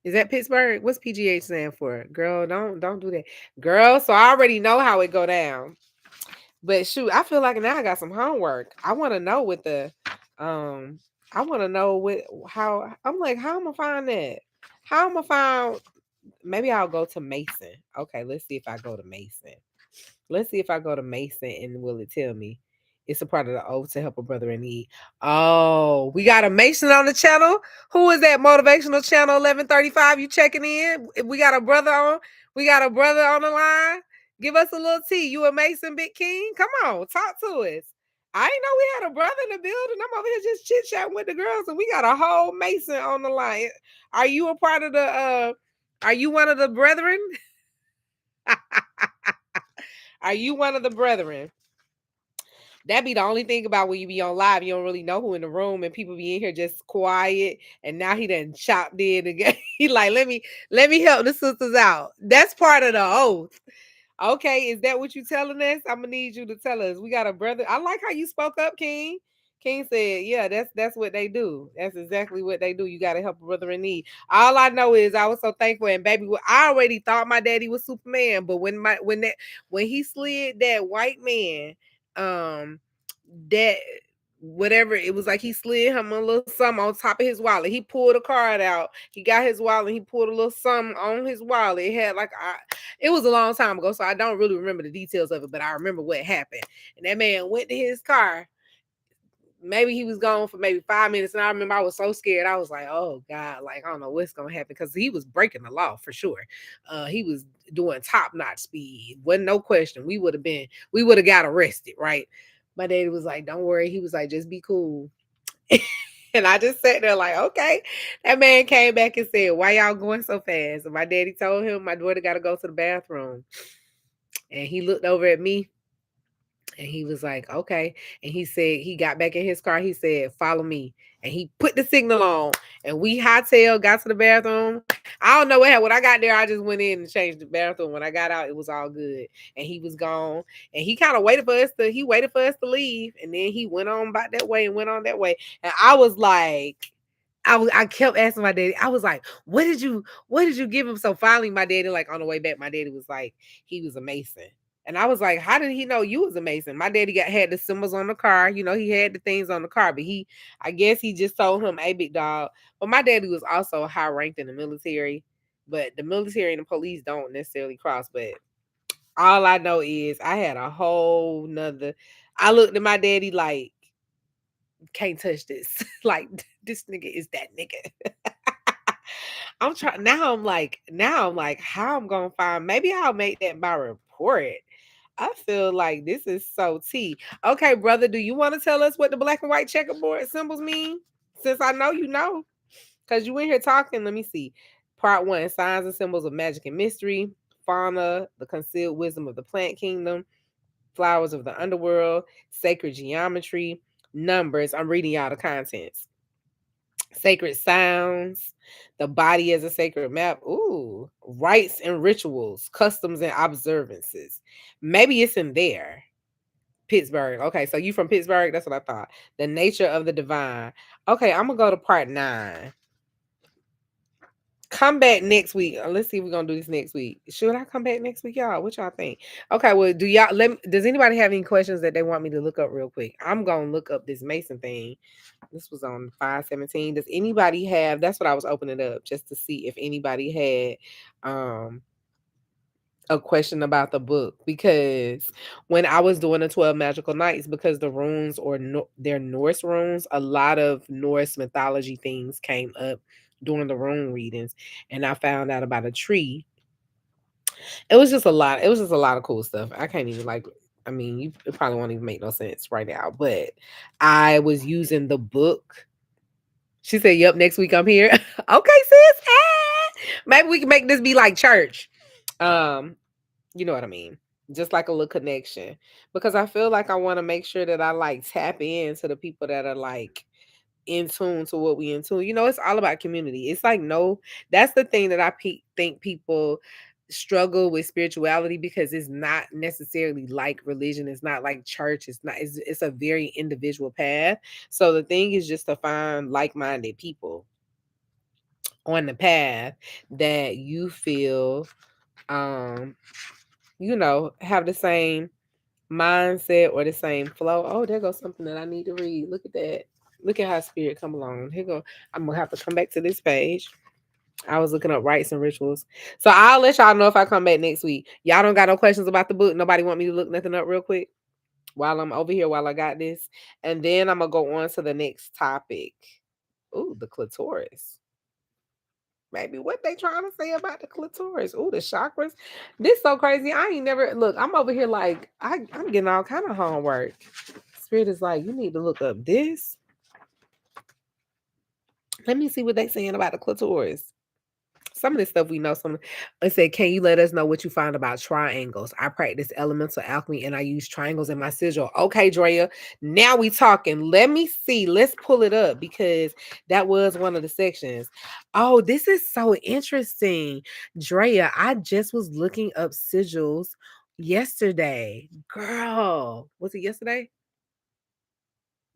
Is that Pittsburgh? What's PGH stand for? Girl, don't do that. Girl, so I already know how it go down. But shoot, I feel like now I got some homework. I want to know what the I want to know what, how, I'm like, how I'm gonna find that? How I'm gonna find, maybe I'll go to Mason. Okay, let's see if I go to Mason. Let's see if I go to Mason and will it tell me? It's a part of the oath to help a brother in need. Oh, we got a Mason on the channel. Who is that? Motivational channel 1135. You checking in? We got a brother on. We got a brother on the line. Give us a little tea. You a Mason, Big King? Come on, talk to us. I didn't know we had a brother in the building. I'm over here just chit chatting with the girls, and we got a whole Mason on the line. Are you a part of the? Are you one of the brethren? Are you one of the brethren? That be the only thing about when you be on live, you don't really know who in the room, and people be in here just quiet. And now he done chopped in again. He like, let me help the sisters out. That's part of the oath. Okay, is that what you telling us? I'm gonna need you to tell us. We got a brother. I like how you spoke up, King. King said, "Yeah, that's what they do. That's exactly what they do. You got to help a brother in need." All I know is I was so thankful, and baby, I already thought my daddy was Superman, but when he slid that white man, um, that whatever it was like he slid him a little something on top of his wallet. He pulled a card out. He got his wallet. He pulled a little something on his wallet. It had like it was a long time ago, so I don't really remember the details of it, but I remember what happened. And that man went to his car. Maybe he was gone for maybe 5 minutes, and I remember I was so scared. I was like, "Oh God, like I don't know what's gonna happen," because he was breaking the law for sure. He was doing top notch speed. Wasn't no question. We would have got arrested, right? My daddy was like, "Don't worry." He was like, "Just be cool." And I just sat there like, okay. That man came back and said, "Why y'all going so fast?" And my daddy told him my daughter got to go to the bathroom. And he looked over at me and he was like, "Okay." And he said, he got back in his car. He said, "Follow me." And he put the signal on. And we hightailed, got to the bathroom. I don't know what happened. When I got there, I just went in and changed the bathroom. When I got out, it was all good. And he was gone. And he kind of waited for us to leave. And then he went on about that way and went on that way. And I was like, I kept asking my daddy. I was like, what did you give him?" So finally my daddy, like on the way back, my daddy was like, he was a Mason. And I was like, "How did he know you was a Mason?" My daddy had the symbols on the car. He had the things on the car, but I guess he just told him, "Hey, big dog." But my daddy was also high ranked in the military, but the military and the police don't necessarily cross. But all I know is I had a whole nother. I looked at my daddy like, "Can't touch this." Like, this nigga is that nigga. I'm trying now. I'm like, how I'm gonna find? Maybe I'll make that my report. I feel like this is so tea. Okay, brother, do you want to tell us what the black and white checkerboard symbols mean? Since I know you know, because you in here talking. Let me see. Part one: signs and symbols of magic and mystery. Fauna, the concealed wisdom of the plant kingdom. Flowers of the underworld. Sacred geometry. Numbers. I'm reading y'all the contents. Sacred sounds, the body as a sacred map. Ooh, rites and rituals, customs and observances. Maybe it's in there. Pittsburgh. Okay, so you from Pittsburgh? That's what I thought. The nature of the divine. Okay, I'm gonna go to part 9. Come back next week. Let's see if we're gonna do this next week. Should I come back next week, y'all? What y'all think? Okay, well, does anybody have any questions that they want me to look up real quick? I'm gonna look up this Mason thing. This was on 517. Does anybody have, that's what I was opening up just to see if anybody had a question about the book, because when I was doing the 12 magical nights, because the runes or they're Norse runes, a lot of Norse mythology things came up during the rune readings, and I found out about a tree. It was just a lot. It was just a lot of cool stuff. I can't even like. I mean, it probably won't even make no sense right now, but I was using the book. She said, "Yep, next week I'm here." Okay, sis. Maybe we can make this be like church. Um, you know what I mean? Just like a little connection. Because I feel like I want to make sure that I like tap into the people that are like in tune to what we in tune. It's all about community. It's like no, that's the thing that I think people struggle with spirituality, because it's not necessarily like religion. It's not like church. It's a very individual path. So the thing is just to find like-minded people on the path that you feel um have the same mindset or the same flow. Oh, there goes something that I need to read. Look at that. Look at how spirit come along. Here go. I'm gonna have to come back to this page. I was looking up rites and rituals. So I'll let y'all know if I come back next week. Y'all don't got no questions about the book. Nobody want me to look nothing up real quick while I'm over here while I got this. And then I'm gonna go on to the next topic. Ooh, the clitoris. Maybe what they trying to say about the clitoris. Ooh, the chakras. This so crazy. I ain't never look. I'm over here like I'm getting all kind of homework. Spirit is like, you need to look up this. Let me see what they saying about the clitoris. Some of this stuff we know. It said, "Can you let us know what you find about triangles? I practice elemental alchemy and I use triangles in my sigil." Okay, Drea. Now we talking. Let me see. Let's pull it up, because that was one of the sections. Oh, this is so interesting, Drea. I just was looking up sigils Yesterday. Girl. Was it yesterday?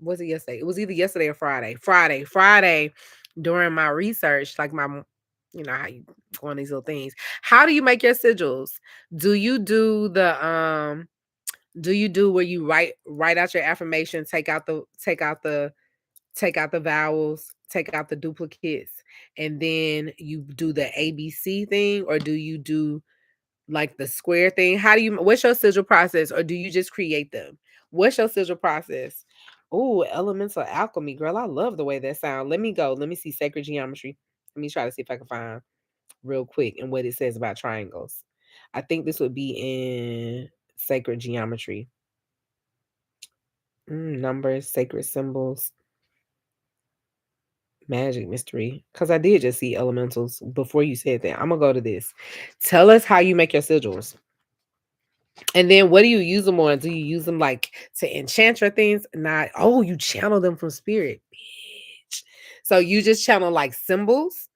Was it yesterday? It was either yesterday or Friday. Friday during my research, like you know how you go on these little things. How do you make your sigils? Do you do do you do where you write out your affirmation, take out the vowels, take out the duplicates, and then you do the ABC thing, or do you do like the square thing? How do you what's your sigil process, or do you just create them? What's your sigil process? Oh, elemental alchemy, girl. I love the way that sounds. Let me go. Let me see sacred geometry. Let me try to see if I can find real quick and what it says about triangles. I think this would be in sacred geometry. Numbers, sacred symbols, magic, mystery. Because I did just see elementals before you said that. I'm gonna go to this. Tell us how you make your sigils. And then what do you use them on? Do you use them like to enchant your things? Not, oh, you channel them from spirit. Bitch. So you just channel like symbols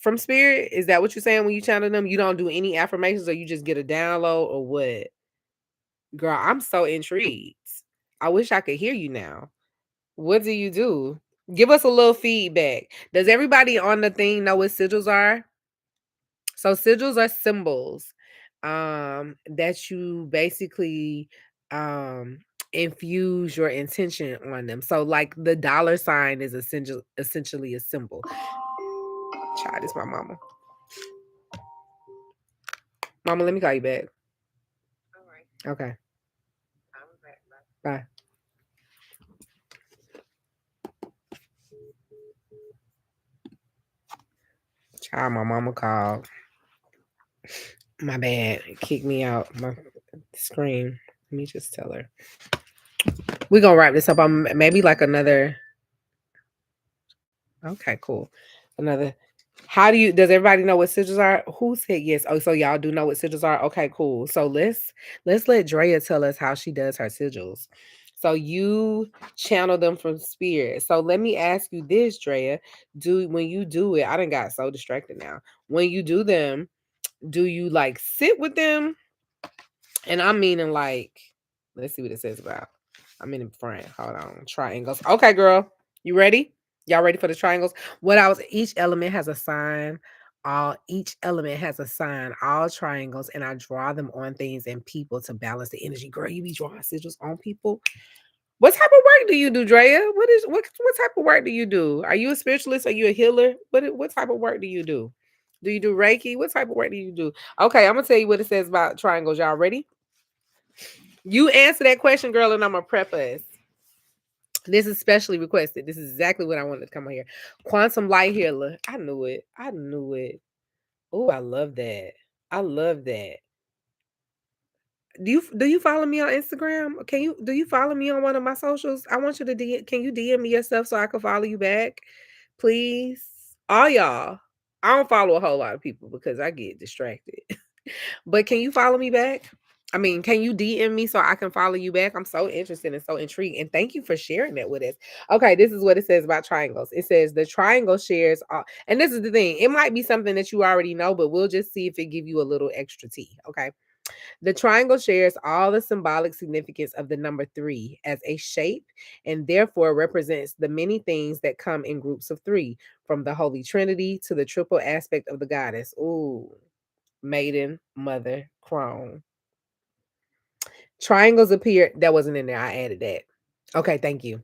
from spirit? Is that what you're saying when you channel them? You don't do any affirmations, or you just get a download, or what? Girl, I'm so intrigued. I wish I could hear you now. What do you do? Give us a little feedback. Does everybody on the thing know what sigils are? So sigils are symbols that you basically infuse your intention on them. So like the dollar sign is essentially a symbol. Child, this my mama. Mama, let me call you back. Okay. Bye. Child, my mama called. My bad. Kicked me out my screen. Let me just tell her. We're gonna wrap this up on maybe like another. Okay, cool. Another. How do you? Does everybody know what sigils are? Who said yes? Oh, so y'all do know what sigils are. Okay, cool. So let's let Drea tell us how she does her sigils. So you channel them from spirit. So let me ask you this, Drea. Do when you do it? I done got so distracted now. When you do them, do you like sit with them? And I'm meaning like, let's see what it says about. I'm in the front. Hold on. Triangles. Okay, girl. You ready? Y'all ready for the triangles? Each element has a sign. Each element has a sign, all triangles, and I draw them on things and people to balance the energy. Girl, you be drawing sigils on people. What type of work do you do, Drea? What type of work do you do? Are you a spiritualist? Are you a healer? What type of work do you do? Do you do Reiki? What type of work do you do? Okay, I'm gonna tell you what it says about triangles. Y'all ready? You answer that question, girl, and I'm gonna prep us. This is specially requested. This is exactly what I wanted to come on here. Quantum light healer. I knew it. I knew it. Oh, I love that. I love that. Do you follow me on Instagram? Do you follow me on one of my socials? I want you to can you DM me yourself so I can follow you back? Please. All y'all. I don't follow a whole lot of people because I get distracted. But can you follow me back? I mean, can you DM me so I can follow you back? I'm so interested and so intrigued. And thank you for sharing that with us. Okay, this is what it says about triangles. It says the triangle shares all, and this is the thing. It might be something that you already know, but we'll just see if it give you a little extra tea. Okay. The triangle shares all the symbolic significance of the number three as a shape and therefore represents the many things that come in groups of three, from the Holy Trinity to the triple aspect of the goddess. Ooh, maiden, mother, crone. Triangles appear. That wasn't in there. I added that. Okay, thank you.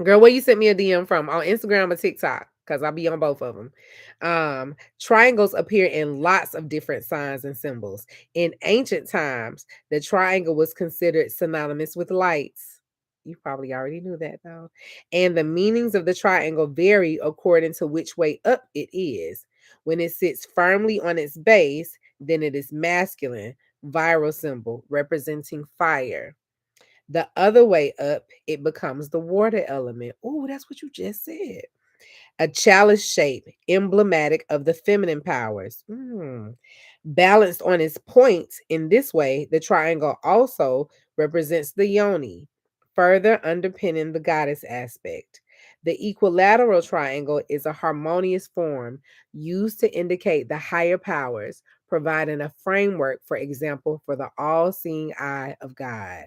Girl, where you sent me a DM from? On Instagram or TikTok? Because I'll be on both of them. Triangles appear in lots of different signs and symbols. In ancient times, the triangle was considered synonymous with lights. You probably already knew that though. And the meanings of the triangle vary according to which way up it is. When it sits firmly on its base, then it is masculine, viral symbol representing fire. The other way up, it becomes the water element. Oh, that's what you just said. A chalice shape, emblematic of the feminine powers. Balanced on its points in this way, the triangle also represents the yoni, further underpinning the goddess aspect. The equilateral triangle is a harmonious form used to indicate the higher powers, providing a framework, for example, for the all seeing eye of God.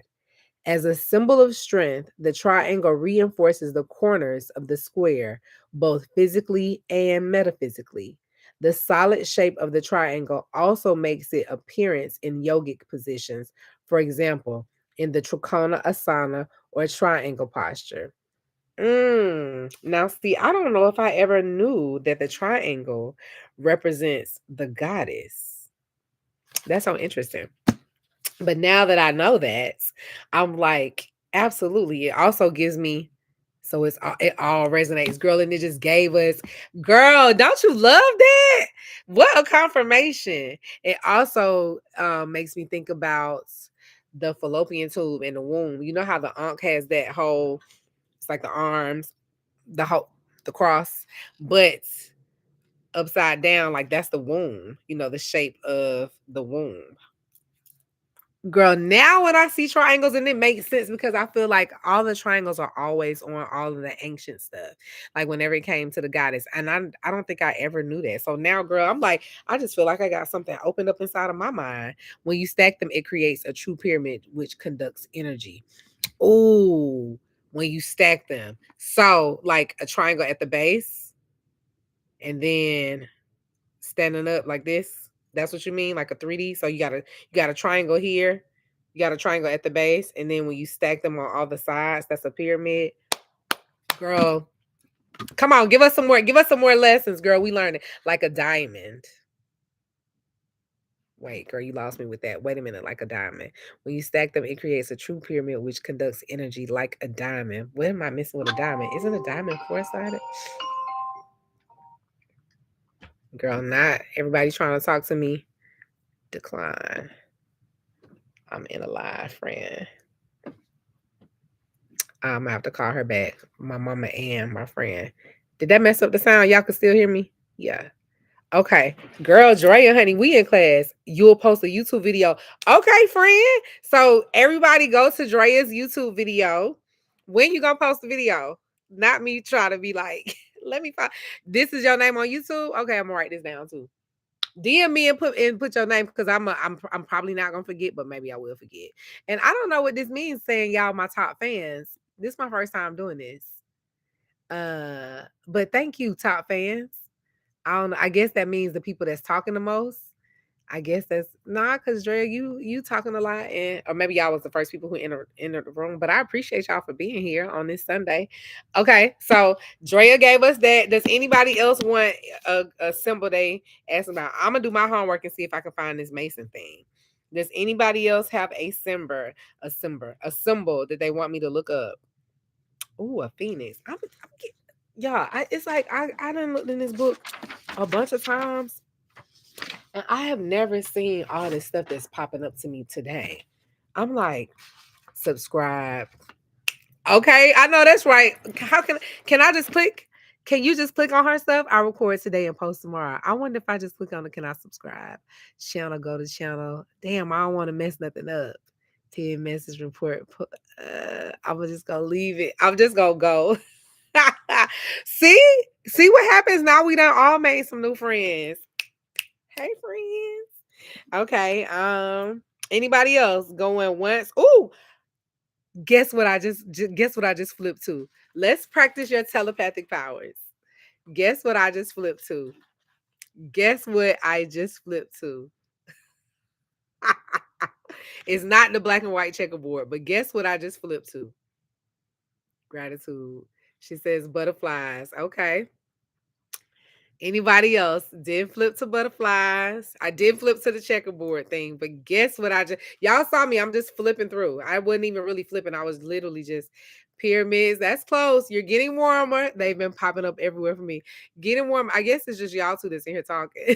As a symbol of strength, the triangle reinforces the corners of the square, both physically and metaphysically. The solid shape of the triangle also makes its appearance in yogic positions, for example, in the Trikona Asana or triangle posture. Now, see, I don't know if I ever knew that the triangle represents the goddess. That's so interesting. But now that I know that, I'm like, absolutely. It also gives me, so it all resonates, girl, and it just gave us, girl. Don't you love that? What a confirmation! It also makes me think about the fallopian tube in the womb. You know how the Ankh has that whole, it's like the arms, the whole, the cross, but upside down, like that's the womb. You know, the shape of the womb. Girl, now when I see triangles, and it makes sense because I feel like all the triangles are always on all of the ancient stuff. Like whenever it came to the goddess. And I don't think I ever knew that. So now, girl, I'm like, I just feel like I got something opened up inside of my mind. When you stack them, it creates a true pyramid which conducts energy. Ooh, when you stack them. So like a triangle at the base, and then standing up like this. That's what you mean, like a 3D. So you got a triangle here, you got a triangle at the base, and then when you stack them on all the sides, that's a pyramid. Girl, come on, give us some more lessons, girl. We learned it. Like a diamond. Wait, girl, you lost me with that. Wait a minute, like a diamond. When you stack them, it creates a true pyramid which conducts energy like a diamond. What am I missing with a diamond? Isn't a diamond four-sided? Girl, not everybody trying to talk to me. Decline. I'm in a live, friend. I'm gonna have to call her back. My mama and my friend. Did that mess up the sound? Y'all can still hear me? Yeah. Okay. Girl, Drea, honey, we in class. You'll post a YouTube video. Okay, friend. So everybody go to Drea's YouTube video. When you gonna post the video? Not me trying to be like, let me find. This is your name on YouTube? Okay, I'm gonna write this down too. DM me and put your name because I'm probably not gonna forget, but maybe I will forget. And I don't know what this means saying y'all my top fans. This is my first time doing this. But thank you, top fans. I don't know. I guess that means the people that's talking the most. I guess that's nah, cause Dre, you talking a lot, and or maybe y'all was the first people who entered the room. But I appreciate y'all for being here on this Sunday. Okay, so Drea gave us that. Does anybody else want a symbol they asked about? I'm gonna do my homework and see if I can find this Mason thing. Does anybody else have a symbol that they want me to look up? Ooh, a phoenix. Yeah, it's like I done looked in this book a bunch of times, and I have never seen all this stuff that's popping up to me today. I'm like, subscribe. Okay, I know that's right. How can I just click? Can you just click on her stuff? I record today and post tomorrow. I wonder if I just click on the can I subscribe channel, go to channel. Damn, I don't want to mess nothing up. 10 message report. I'm just gonna leave it. I'm just gonna go. see, see what happens now. We done all made some new friends. Hey, friends. Okay. Anybody else going once? Ooh, guess what I just flipped to. Let's practice your telepathic powers. Guess what I just flipped to. Guess what I just flipped to. It's not the black and white checkerboard, but guess what I just flipped to. Gratitude. She says butterflies. Okay. Anybody else did flip to butterflies? I did flip to the checkerboard thing, but guess what? Y'all saw me. I'm just flipping through. I wasn't even really flipping. I was literally just pyramids. That's close. You're getting warmer. They've been popping up everywhere for me. Getting warm. I guess it's just y'all two that's in here talking.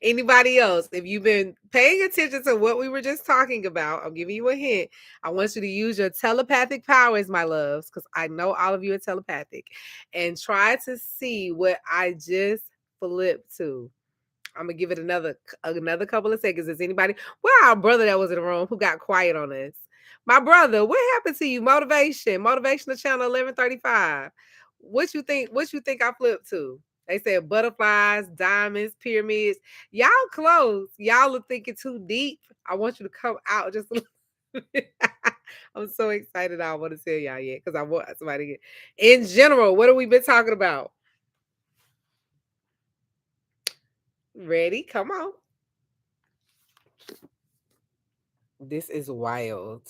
Anybody else? If you've been paying attention to what we were just talking about, I'll give you a hint. I want you to use your telepathic powers, my loves, because I know all of you are telepathic, and try to see what I just flipped to. I'm gonna give it another couple of seconds. Is anybody? Well, our brother that was in the room who got quiet on us. My brother, what happened to you? Motivational channel 1135. What you think? What you think I flipped to? They said butterflies, diamonds, pyramids. Y'all close. Y'all are thinking too deep. I want you to come out just a little bit. I'm so excited. I want to tell y'all yet because I want somebody to get. In general, what have we been talking about? Ready? Come on. This is wild.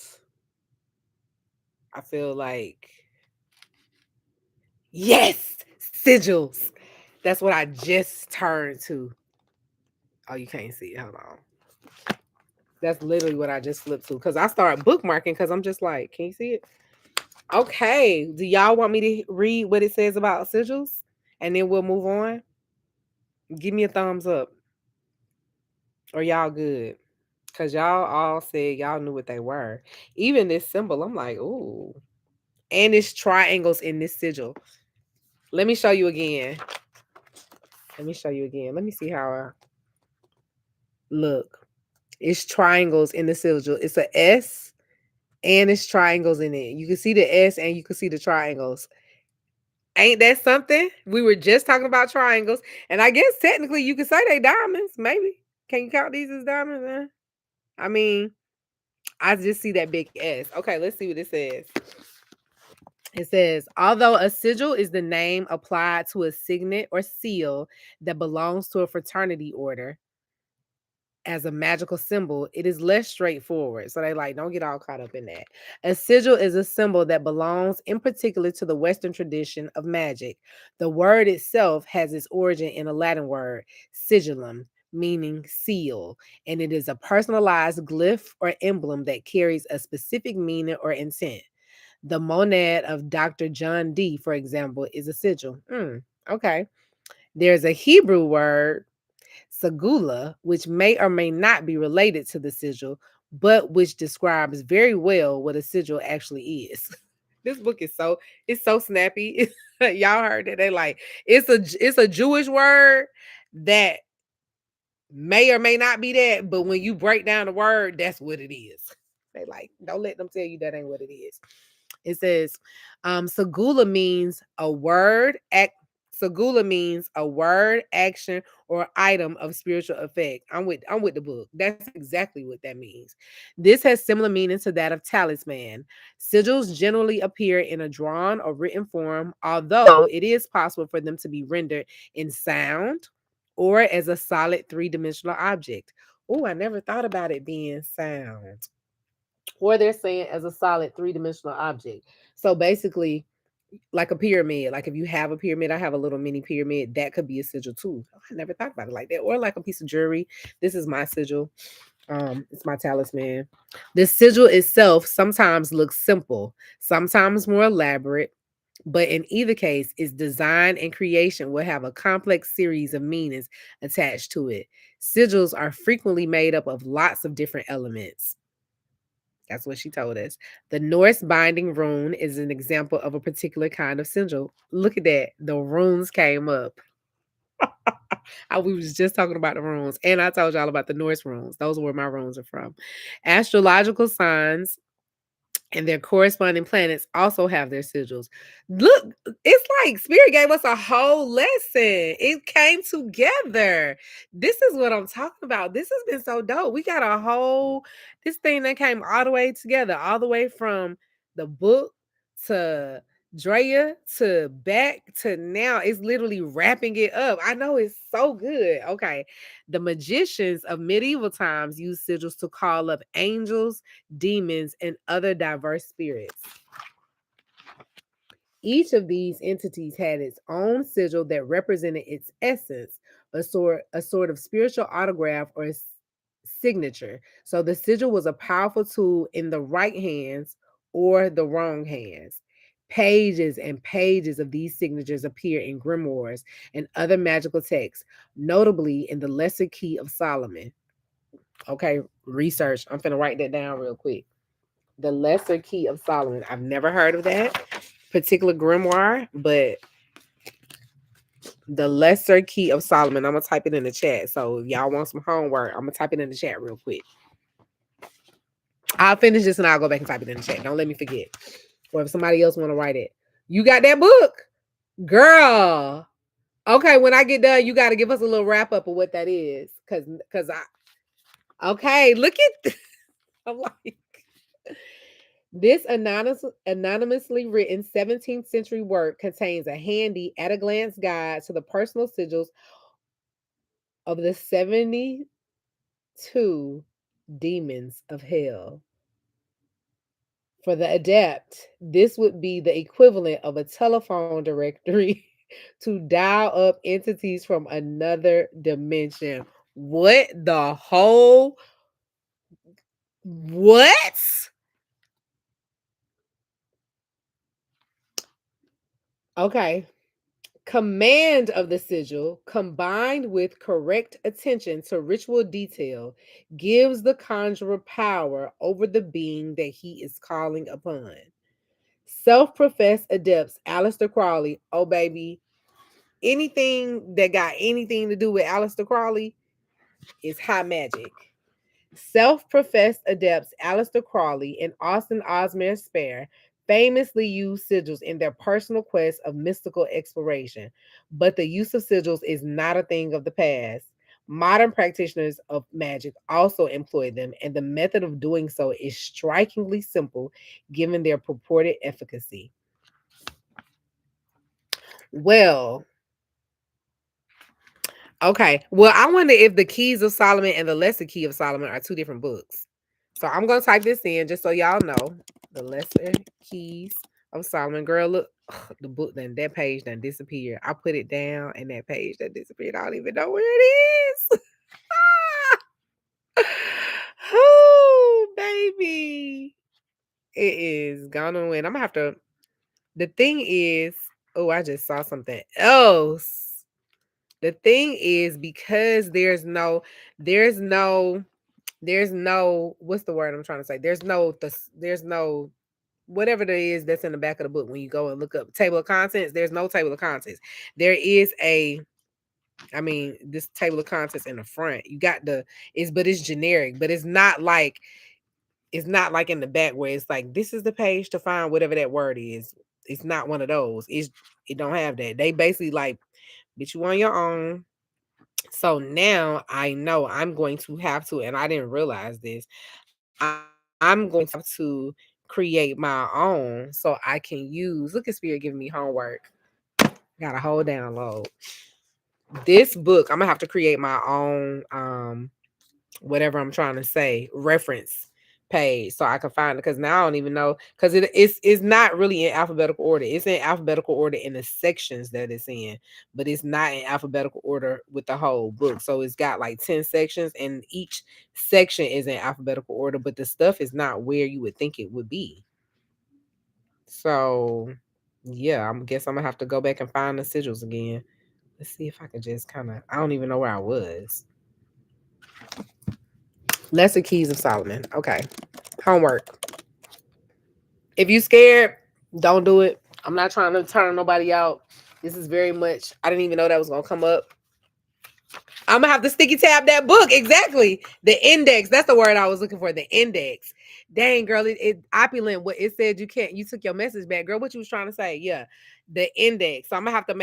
I feel like, yes, sigils. That's what I just turned to. Oh, you can't see it. Hold on. That's literally what I just flipped to because I started bookmarking because I'm just like, can you see it? Okay. Do y'all want me to read what it says about sigils? And then we'll move on? Give me a thumbs up. Or y'all good? Because y'all all said y'all knew what they were. Even this symbol, I'm like, ooh. And it's triangles in this sigil. Let me show you again. Let me show you again. Let me see how I look. It's triangles in the sigil. It's a S and it's triangles in it. You can see the S and you can see the triangles. Ain't that something? We were just talking about triangles, and I guess technically you could say they diamonds. Maybe can you count these as diamonds? I mean, I just see that big S. Okay, let's see what it says. It says, although a sigil is the name applied to a signet or seal that belongs to a fraternity order, as a magical symbol, it is less straightforward. So they like, don't get all caught up in that. A sigil is a symbol that belongs in particular to the Western tradition of magic. The word itself has its origin in a Latin word, sigillum, meaning seal, and it is a personalized glyph or emblem that carries a specific meaning or intent. The monad of Dr. John Dee, for example, is a sigil. Okay. There's a Hebrew word Sagula, which may or may not be related to the sigil, but which describes very well what a sigil actually is. This book is so snappy. Y'all heard that they like it's a Jewish word that may or may not be that, but when you break down the word, that's what it is. They like don't let them tell you that ain't what it is. It says, Sagula means a word, Sagula means a word, action, or item of spiritual effect. I'm with the book. That's exactly what that means. This has similar meaning to that of talisman. Sigils generally appear in a drawn or written form, although it is possible for them to be rendered in sound or as a solid three-dimensional object. Oh, I never thought about it being sound. Or they're saying as a solid three-dimensional object. So basically, like a pyramid. Like if you have a pyramid, I have a little mini pyramid, that could be a sigil too. I never thought about it like that. Or like a piece of jewelry. This is my sigil. It's my talisman. The sigil itself sometimes looks simple, sometimes more elaborate, but in either case, its design and creation will have a complex series of meanings attached to it. Sigils are frequently made up of lots of different elements. That's what she told us. The Norse binding rune is an example of a particular kind of sigil. Look at that. The runes came up. We was just talking about the runes. And I told y'all about the Norse runes. Those are where my runes are from. Astrological signs and their corresponding planets also have their sigils. Look, it's like Spirit gave us a whole lesson. It came together. This is what I'm talking about. This has been so dope. We got a whole this thing that came all the way together, all the way from the book to Drea to back to now. It's literally wrapping it up. I know it's so good. Okay. The magicians of medieval times used sigils to call up angels, demons, and other diverse spirits. Each of these entities had its own sigil that represented its essence, a sort of spiritual autograph or signature. So the sigil was a powerful tool in the right hands or the wrong hands. Pages and pages of these signatures appear in grimoires and other magical texts, notably in the Lesser Key of Solomon. Okay, research. I'm gonna write that down real quick. The Lesser Key of Solomon. I've never heard of that particular grimoire, but the Lesser Key of Solomon. I'm gonna type it in the chat. So if y'all want some homework, I'm gonna type it in the chat real quick. I'll finish this and I'll go back and type it in the chat. Don't let me forget. Or if somebody else want to write it, you got that book, girl. Okay, when I get done, you got to give us a little wrap up of what that is, cause I okay. Look at I'm like this anonymously written 17th century work contains a handy at a glance guide to the personal sigils of the 72 demons of hell. For the adept, this would be the equivalent of a telephone directory to dial up entities from another dimension. What the whole what? Okay. Command of the sigil, combined with correct attention to ritual detail, gives the conjurer power over the being that he is calling upon. Self professed adepts, Aleister Crowley, oh baby, anything that got anything to do with Aleister Crowley is high magic. Self-professed adepts Aleister Crowley and Austin Osmer Spare famously used sigils in their personal quest of mystical exploration, but the use of sigils is not a thing of the past. Modern practitioners of magic also employ them, and the method of doing so is strikingly simple given their purported efficacy. Well, okay. Well, I wonder if the Keys of Solomon and the Lesser Key of Solomon are two different books. So I'm gonna type this in just so y'all know. The Lesser Keys of Solomon. Girl, look, the book then that page done disappeared. I put it down and that page that disappeared. I don't even know where it is. Oh, baby. It is gone on win. I'm gonna have to. The thing is, oh, I just saw something else. The thing is because there's no what's the word I'm trying to say? There's no whatever there is that's in the back of the book when you go and look up table of contents. There's no table of contents. There is this table of contents in the front. You got but it's generic, but it's not like in the back where it's like this is the page to find whatever that word is. It's not one of those. It don't have that. They basically like bitch you on your own. So now I know I'm going to have to, and I didn't realize this. I'm going to have to create my own so I can use. Look at Spirit giving me homework. Got a whole download. This book, I'm gonna have to create my own whatever I'm trying to say, reference page so I can find it because now I don't even know because it's not really in alphabetical order. It's in alphabetical order in the sections that it's in, but it's not in alphabetical order with the whole book. So it's got like 10 sections and each section is in alphabetical order, but the stuff is not where you would think it would be. So yeah, I guess I'm gonna have to go back and find the sigils again. Let's see if I can just kind of I don't even know where I was. Lesser Keys of Solomon. Okay. Homework. If you scared, don't do it. I'm not trying to turn nobody out. This is very much. I didn't even know that was gonna come up. I'm gonna have to sticky tab that book. Exactly. The index. That's the word I was looking for. The index. Dang, girl, it opulent. What it said you can't. You took your message back, girl. What you was trying to say? Yeah, the index. So I'm gonna have to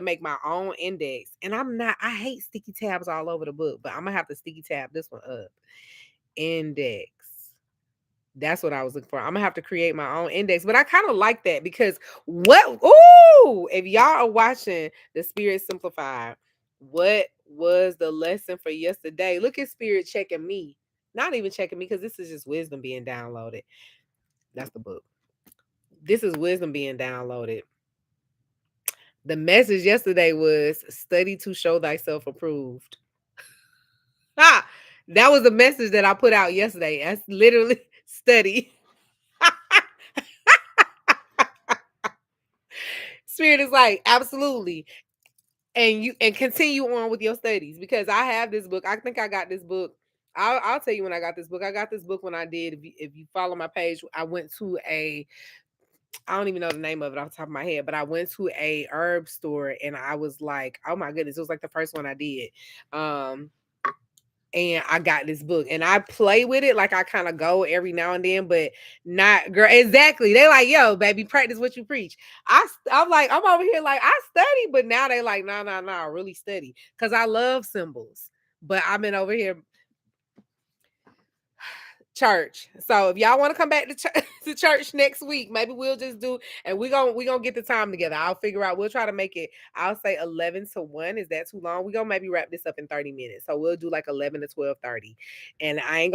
make my own index. And I'm not. I hate sticky tabs all over the book, but I'm gonna have to sticky tab this one up. Index. That's what I was looking for. I'm gonna have to create my own index, but I kind of like that because what? Ooh, if y'all are watching the Spirit Simplified, what was the lesson for yesterday? Look at Spirit checking me, not even checking me because this is just wisdom being downloaded. That's the book. This is wisdom being downloaded. The message yesterday was study to show thyself approved. Ah, that was the message that I put out yesterday. That's literally study. Spirit is like, absolutely. And continue on with your studies because I have this book. I think I got this book. I'll tell you when I got this book. I got this book when I did. If you follow my page, I went to I don't even know the name of it off the top of my head, but I went to a herb store and I was like, oh my goodness, it was like the first one I did. Um, and I got this book and I play with it. Like I kind of go every now and then, but not girl. Exactly. They like, yo, baby, practice what you preach. I'm like, I'm over here like I study, but now they like, no, no, no, really study. Cause I love symbols. But I've been over here church. So if y'all want to come back to, to church next week, maybe we'll just do and we gonna get the time together. I'll figure out. We'll try to make it. I'll say 11 to 1. Is that too long? We gonna maybe wrap this up in 30 minutes. So we'll do like 11 to 12:30. And I ain't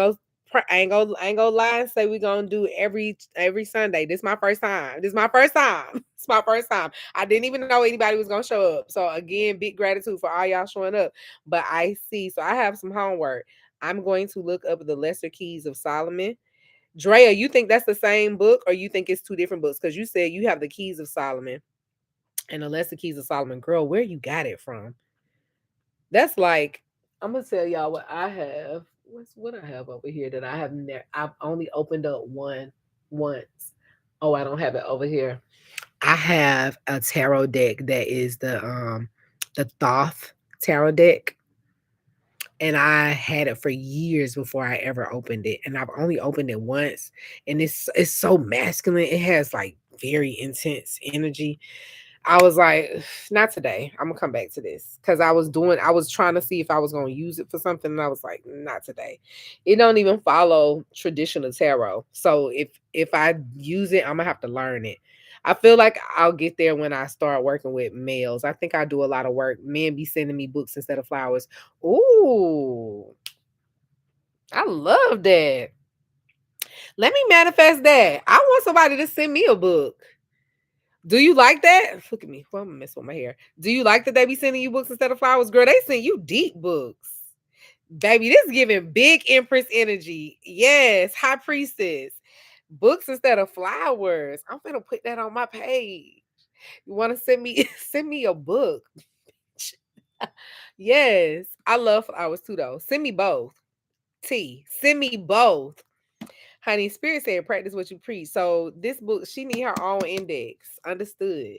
gonna lie and say we gonna do every Sunday. This my first time. This my first time. It's my first time. I didn't even know anybody was gonna show up. So again, big gratitude for all y'all showing up. But I see. So I have some homework. I'm going to look up the Lesser Keys of Solomon. Drea, you think that's the same book or you think it's two different books? Because you said you have the Keys of Solomon and the Lesser Keys of Solomon. Girl, where you got it from? That's like, I'm gonna tell y'all what I have. What I have over here that I have never I've only opened up once. Oh, I don't have it over here. I have a tarot deck that is the Thoth tarot deck. And I had it for years before I ever opened it, and I've only opened it once, and it's so masculine. It has like very intense energy. I was like, not today. I'm gonna come back to this because I was trying to see if I was gonna use it for something, and I was like, not today. It don't even follow traditional tarot. So if I use it, I'm gonna have to learn it. I feel like I'll get there when I start working with males. I think I do a lot of work. Men be sending me books instead of flowers. Ooh, I love that. Let me manifest that. I want somebody to send me a book. Do you like that? Look at me. Well, I'm gonna mess with my hair. Do you like that they be sending you books instead of flowers? Girl, they send you deep books. Baby, this is giving big empress energy. Yes, high priestess. Books instead of flowers. I'm gonna put that on my page. You want to send me send me a book? Yes, I love flowers too though. Send me both. T. Send me both. Honey, Spirit said practice what you preach. So this book, she need her own index. Understood.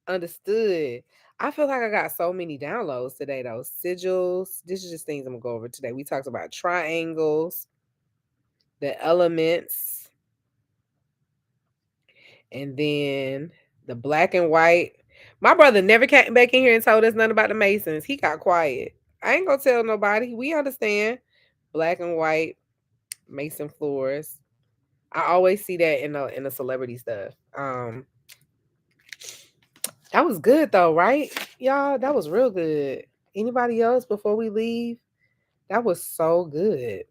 Understood. I feel like I got so many downloads today though. Sigils. This is just things I'm gonna go over today. We talked about triangles, the elements, and then the black and white. My brother never came back in here and told us nothing about the Masons. He got quiet. I ain't gonna tell nobody. We understand. Black and white Mason floors. I always see that in the celebrity stuff. That was good though, right? Y'all, that was real good. Anybody else before we leave? That was so good.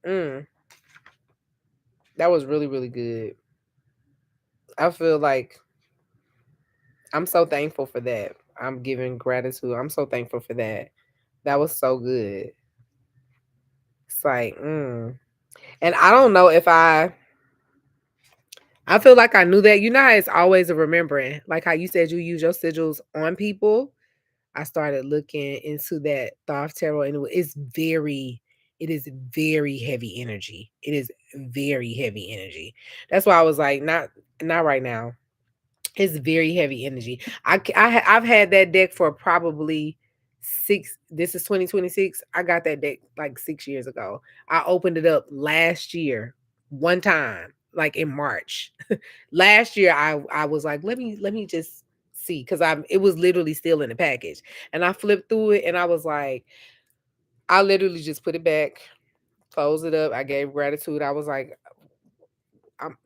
Mm, that was really, really good. I feel like I'm so thankful for that. I'm giving gratitude. I'm so thankful for that. That was so good. It's like, and I don't know if I feel like I knew that. You know how it's always a remembering. Like how you said you use your sigils on people. I started looking into that Thoth tarot, and it is very heavy energy. It is very heavy energy. That's why I was like, not right now. It's very heavy energy. I've had that deck for probably six. This is 2026. I got that deck like 6 years ago. I opened it up last year, one time, like in March. Last year, I was like, let me just see, because it was literally still in the package, and I flipped through it, and I was like, I literally just put it back, closed it up. I gave gratitude. I was like, I'm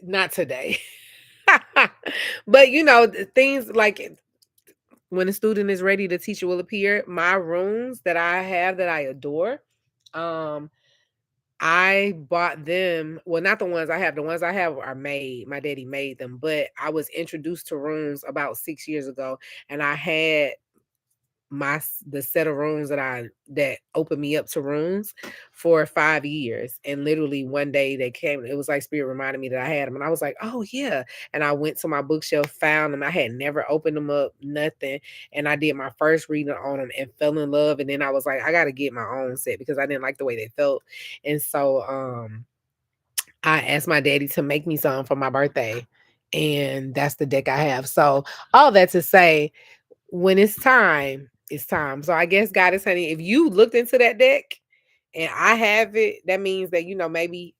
not today. But things like when a student is ready, the teacher will appear. My runes that I have that I adore, um, I bought them. Well, not the ones I have. The ones I have are made. My daddy made them, but I was introduced to runes about 6 years ago, and I had the set of rooms that opened me up to rooms for 5 years. And literally one day they came, it was like spirit reminded me that I had them, and I was like, oh yeah. And I went to my bookshelf, found them. I had never opened them up, nothing. And I did my first reading on them and fell in love. And then I was like, I got to get my own set because I didn't like the way they felt. And so I asked my daddy to make me some for my birthday, and that's the deck I have. So all that to say, when it's time, it's time. So I guess God is saying, if you looked into that deck and I have it, that means that maybe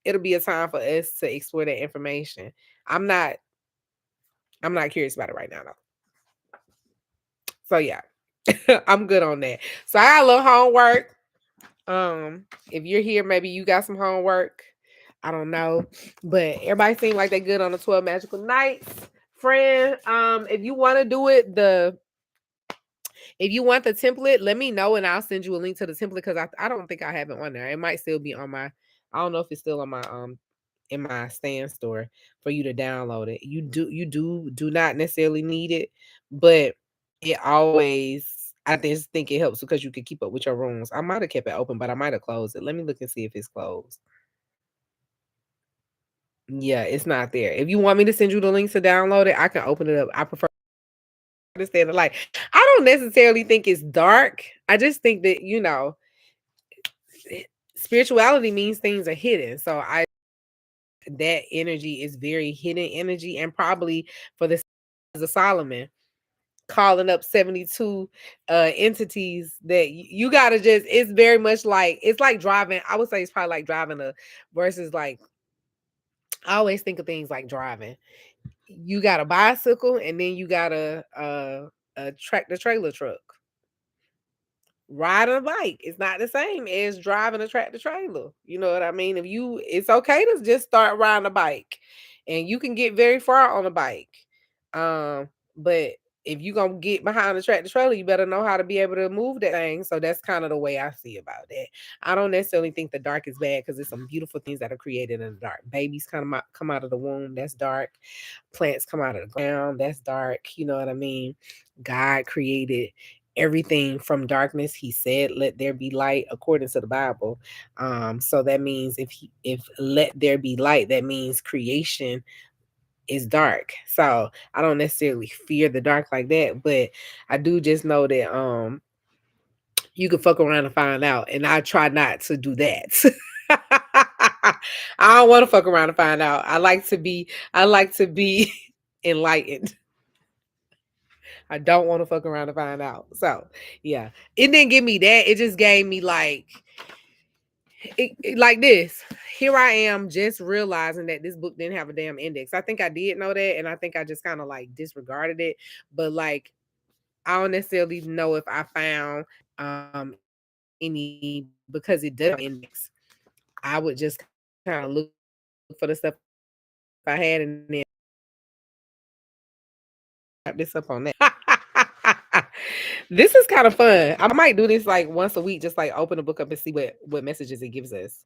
it'll be a time for us to explore that information. I'm not I'm not curious about it right now though. So yeah, I'm good on that. So I got a little homework. If you're here, maybe you got some homework. I don't know, but everybody seemed like they good on the 12 magical nights. Friend, if you want to do it, if you want the template, let me know and I'll send you a link to the template because I don't think I have it on there. It might still be on my, I don't know if it's still on my in my stand store for you to download it. You do not necessarily need it, but it always, I just think it helps because you can keep up with your rooms. I might have kept it open, but I might have closed it. Let me look and see if it's closed. Yeah, it's not there. If you want me to send you the link to download it, I can open it up. I prefer to understand the light. I don't necessarily think it's dark. I just think that, spirituality means things are hidden. So I that energy is very hidden energy, and probably for the of Solomon calling up 72 entities that you gotta just, it's very much like, it's like driving. I would say it's probably like driving a versus like, I always think of things like driving. You got a bicycle and then you got a tractor trailer truck. Riding a bike is not the same as driving a tractor trailer. You know what I mean? It's okay to just start riding a bike, and you can get very far on a bike. But if you gonna get behind the tractor trailer, you better know how to be able to move that thing. So that's kind of the way I see about that. I don't necessarily think the dark is bad because there's some beautiful things that are created in the dark. Babies come out of the womb, that's dark. Plants come out of the ground, that's dark. You know what I mean? God created everything from darkness. He said let there be light according to the Bible. So that means if let there be light, that means creation is dark. So I don't necessarily fear the dark like that, but I do just know that you can fuck around and find out, and I try not to do that. I don't want to fuck around and find out. I like to be enlightened. I don't want to fuck around and find out. So yeah, it didn't give me that. It just gave me like like this. Here I am just realizing that this book didn't have a damn index. I think I did know that, and I think I just kind of like disregarded it. But like, I don't necessarily know if I found any, because it doesn't index. I would just kind of look for the stuff I had and then wrap this up on that. This is kind of fun. I might do this like once a week, just like open the book up and see what messages it gives us.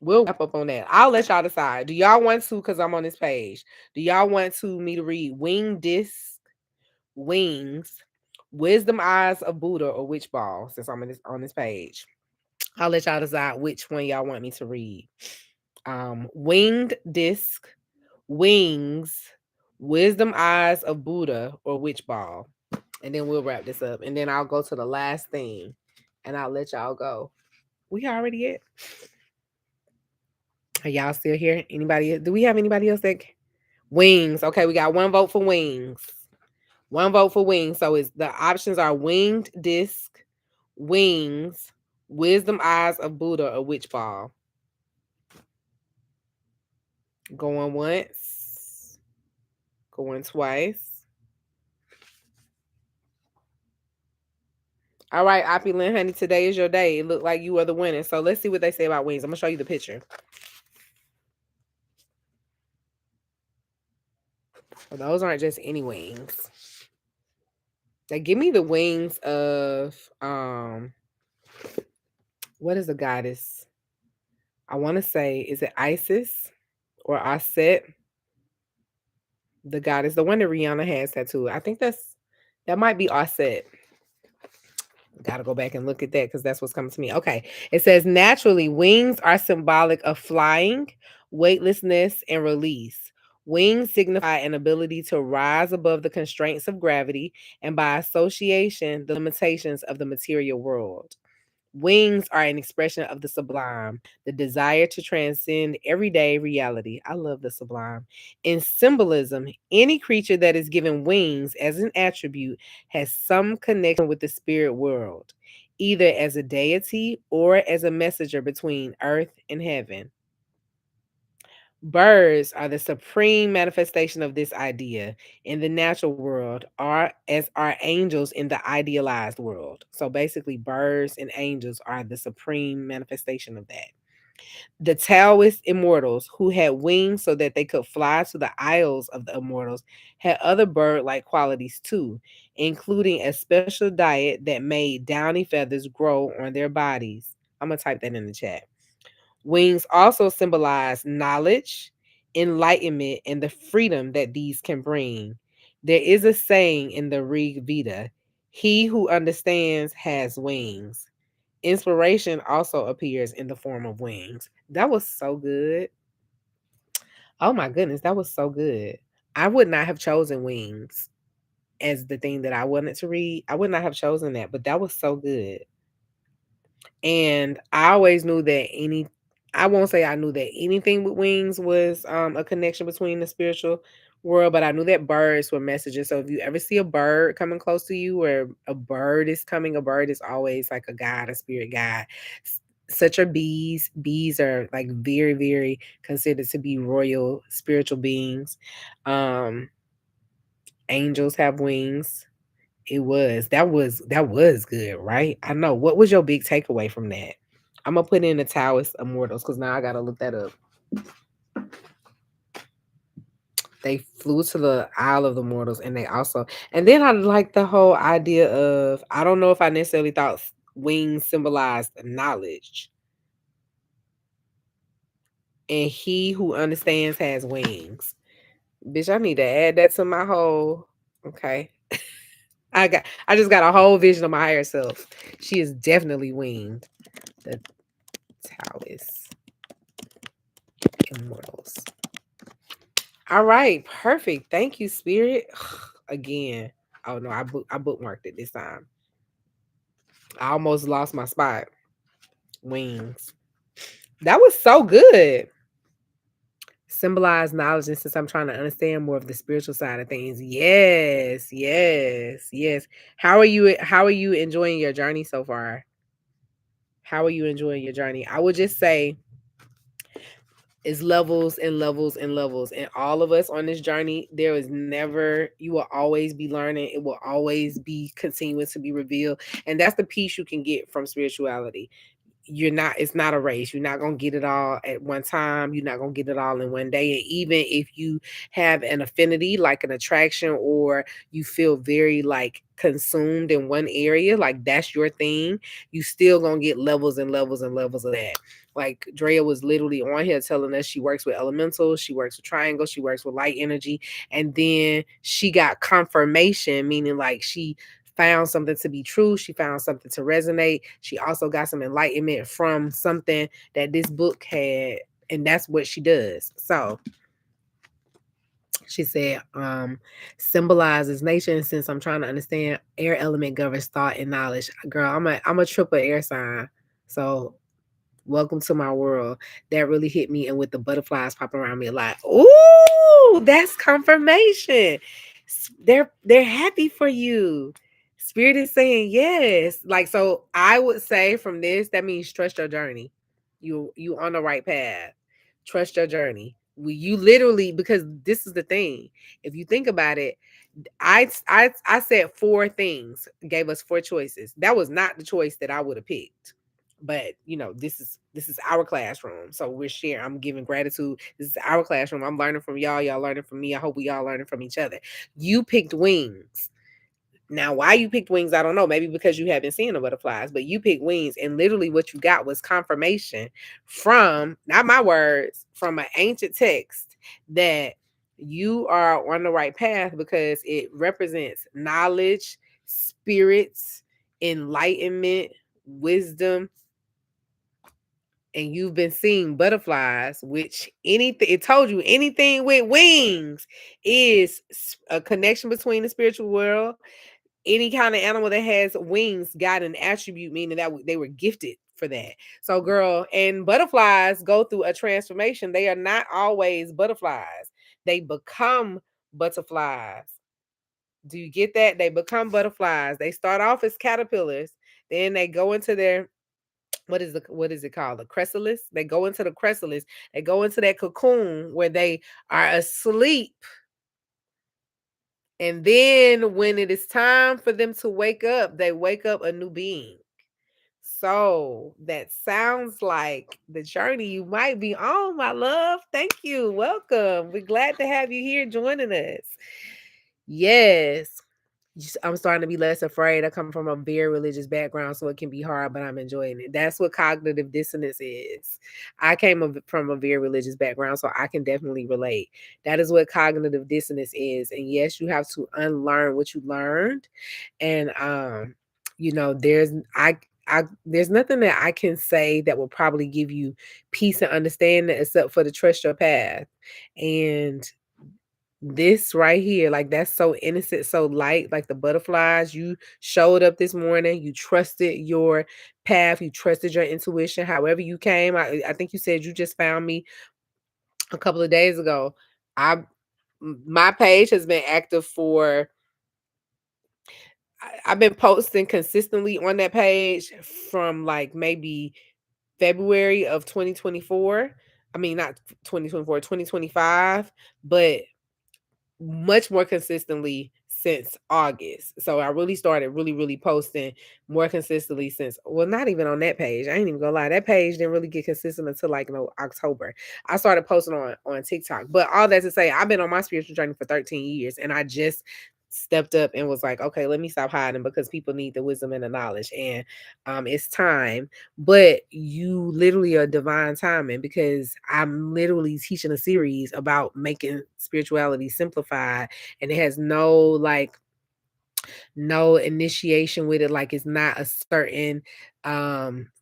We'll wrap up on that. I'll let y'all decide. Do y'all want to, because I'm on this page, do y'all want to me to read Wing Disc, Wings, Wisdom Eyes of Buddha, or Witch Ball, since I'm on this page? I'll let y'all decide which one y'all want me to read. Winged Disc, Wings, Wisdom Eyes of Buddha, or Witch Ball. And then we'll wrap this up. And then I'll go to the last thing and I'll let y'all go. We already at. Are y'all still here? Anybody? Do we have anybody else that Wings? Okay, we got one vote for Wings. One vote for Wings. So it's the options are Winged Disc, Wings, Wisdom Eyes of Buddha, or Witch Ball. Going once, going twice. All right, Opulent Honey, today is your day. It looked like you are the winner. So let's see what they say about wings. I'm gonna show you the picture. Well, those aren't just any wings. They give me the wings of what is the goddess? I want to say, is it Isis or Aset? The goddess, the one that Rihanna has tattooed. I think that might be Aset. Gotta go back and look at that because that's what's coming to me. Okay. It says naturally, wings are symbolic of flying, weightlessness, and release. Wings signify an ability to rise above the constraints of gravity and, by association, the limitations of the material world. Wings are an expression of the sublime, the desire to transcend everyday reality. I love the sublime. In symbolism, any creature that is given wings as an attribute has some connection with the spirit world, either as a deity or as a messenger between earth and heaven. Birds are the supreme manifestation of this idea in the natural world, are as are angels in the idealized world. So basically, birds and angels are the supreme manifestation of that. The Taoist immortals, who had wings so that they could fly to the isles of the immortals, had other bird like qualities too, including a special diet that made downy feathers grow on their bodies. I'm going to type that in the chat. Wings also symbolize knowledge, enlightenment, and the freedom that these can bring. There is a saying in the Rig Veda: he who understands has wings. Inspiration also appears in the form of wings. That was so good. Oh my goodness, that was so good. I would not have chosen wings as the thing that I wanted to read. I would not have chosen that, but that was so good. And I always knew that I won't say I knew that anything with wings was a connection between the spiritual world, but I knew that birds were messages. So if you ever see a bird coming close to you, or a bird is coming, a bird is always like a guide, a spirit guide. Such are bees. Bees are like very, very considered to be royal spiritual beings. Um, Angels have wings. That was good, right? I know. What was your big takeaway from that? I'm gonna put in the Taoist Immortals because now I gotta look that up. They flew to the Isle of the Mortals, and and then I like the whole idea of, I don't know if I necessarily thought wings symbolized knowledge, and he who understands has wings. Bitch, I need to add that to my whole. Okay, I just got a whole vision of my higher self. She is definitely winged. The Taoist Immortals. All right, perfect. Thank you, Spirit. Again. Oh no, I bookmarked it this time. I almost lost my spot. Wings. That was so good. Symbolize knowledge, and since I'm trying to understand more of the spiritual side of things. Yes, yes, yes. How are you enjoying your journey so far? How are you enjoying your journey? I would just say it's levels and levels and levels. And all of us on this journey, there is never, you will always be learning. It will always be continuing to be revealed. And that's the piece you can get from spirituality. It's not a race. You're not going to get it all at one time. You're not going to get it all in one day. And even if you have an affinity, like an attraction, or you feel very like consumed in one area, like that's your thing, you still going to get levels and levels and levels of that. Like Drea was literally on here telling us she works with elementals, she works with triangles, she works with light energy. And then she got confirmation, meaning like she found something to be true. She found something to resonate. She also got some enlightenment from something that this book had, and that's what she does. So she said, symbolizes nature. And since I'm trying to understand, air element governs thought and knowledge. Girl, I'm a triple air sign. So welcome to my world. That really hit me, and with the butterflies popping around me a lot. Ooh, that's confirmation. They're happy for you. Spirit is saying yes. Like, so I would say from this, that means trust your journey. You on the right path. Trust your journey. You literally, because this is the thing. If you think about it, I said four things, gave us four choices. That was not the choice that I would have picked. But this is our classroom. So we're sharing. I'm giving gratitude. This is our classroom. I'm learning from y'all. Y'all learning from me. I hope we all learning from each other. You picked wings. Now, why you picked wings, I don't know. Maybe because you haven't seen the butterflies, but you picked wings, and literally what you got was confirmation from, not my words, from an ancient text that you are on the right path, because it represents knowledge, spirits, enlightenment, wisdom, and you've been seeing butterflies, which anything, it told you anything with wings is a connection between the spiritual world, any kind of animal that has wings got an attribute, meaning that they were gifted for that. So, girl, and butterflies go through a transformation. They are not always butterflies, they become butterflies. Do you get that? They become butterflies. They start off as caterpillars, then they go into their what is it called? The chrysalis. They go into the chrysalis. They go into that cocoon where they are asleep. And then when it is time for them to wake up, they wake up a new being. So that sounds like the journey you might be on, my love. Thank you. Welcome. We're glad to have you here joining us. Yes. I'm starting to be less afraid. I come from a very religious background, so it can be hard, but I'm enjoying it. That's what cognitive dissonance is. I came from a very religious background, so I can definitely relate. That is what cognitive dissonance is. And yes, you have to unlearn what you learned. And you know, there's nothing that I can say that will probably give you peace and understanding except for to trust your path. And this right here, like that's so innocent, so light, like the butterflies. You showed up this morning, you trusted your path, you trusted your intuition, however you came. I think you said you just found me a couple of days ago. I my page has been active for I've been posting consistently on that page from like maybe February of 2024. I mean, not 2024, 2025, but much more consistently since August. So I really started really posting more consistently since, well, not even on that page. I ain't even gonna lie. That page didn't really get consistent until like October. I started posting on TikTok. But all that to say, I've been on my spiritual journey for 13 years and I just stepped up and was like, okay, let me stop hiding because people need the wisdom and the knowledge. And it's time. But you literally are divine timing because I'm literally teaching a series about making spirituality simplified, and it has no initiation with it. Like it's not a certain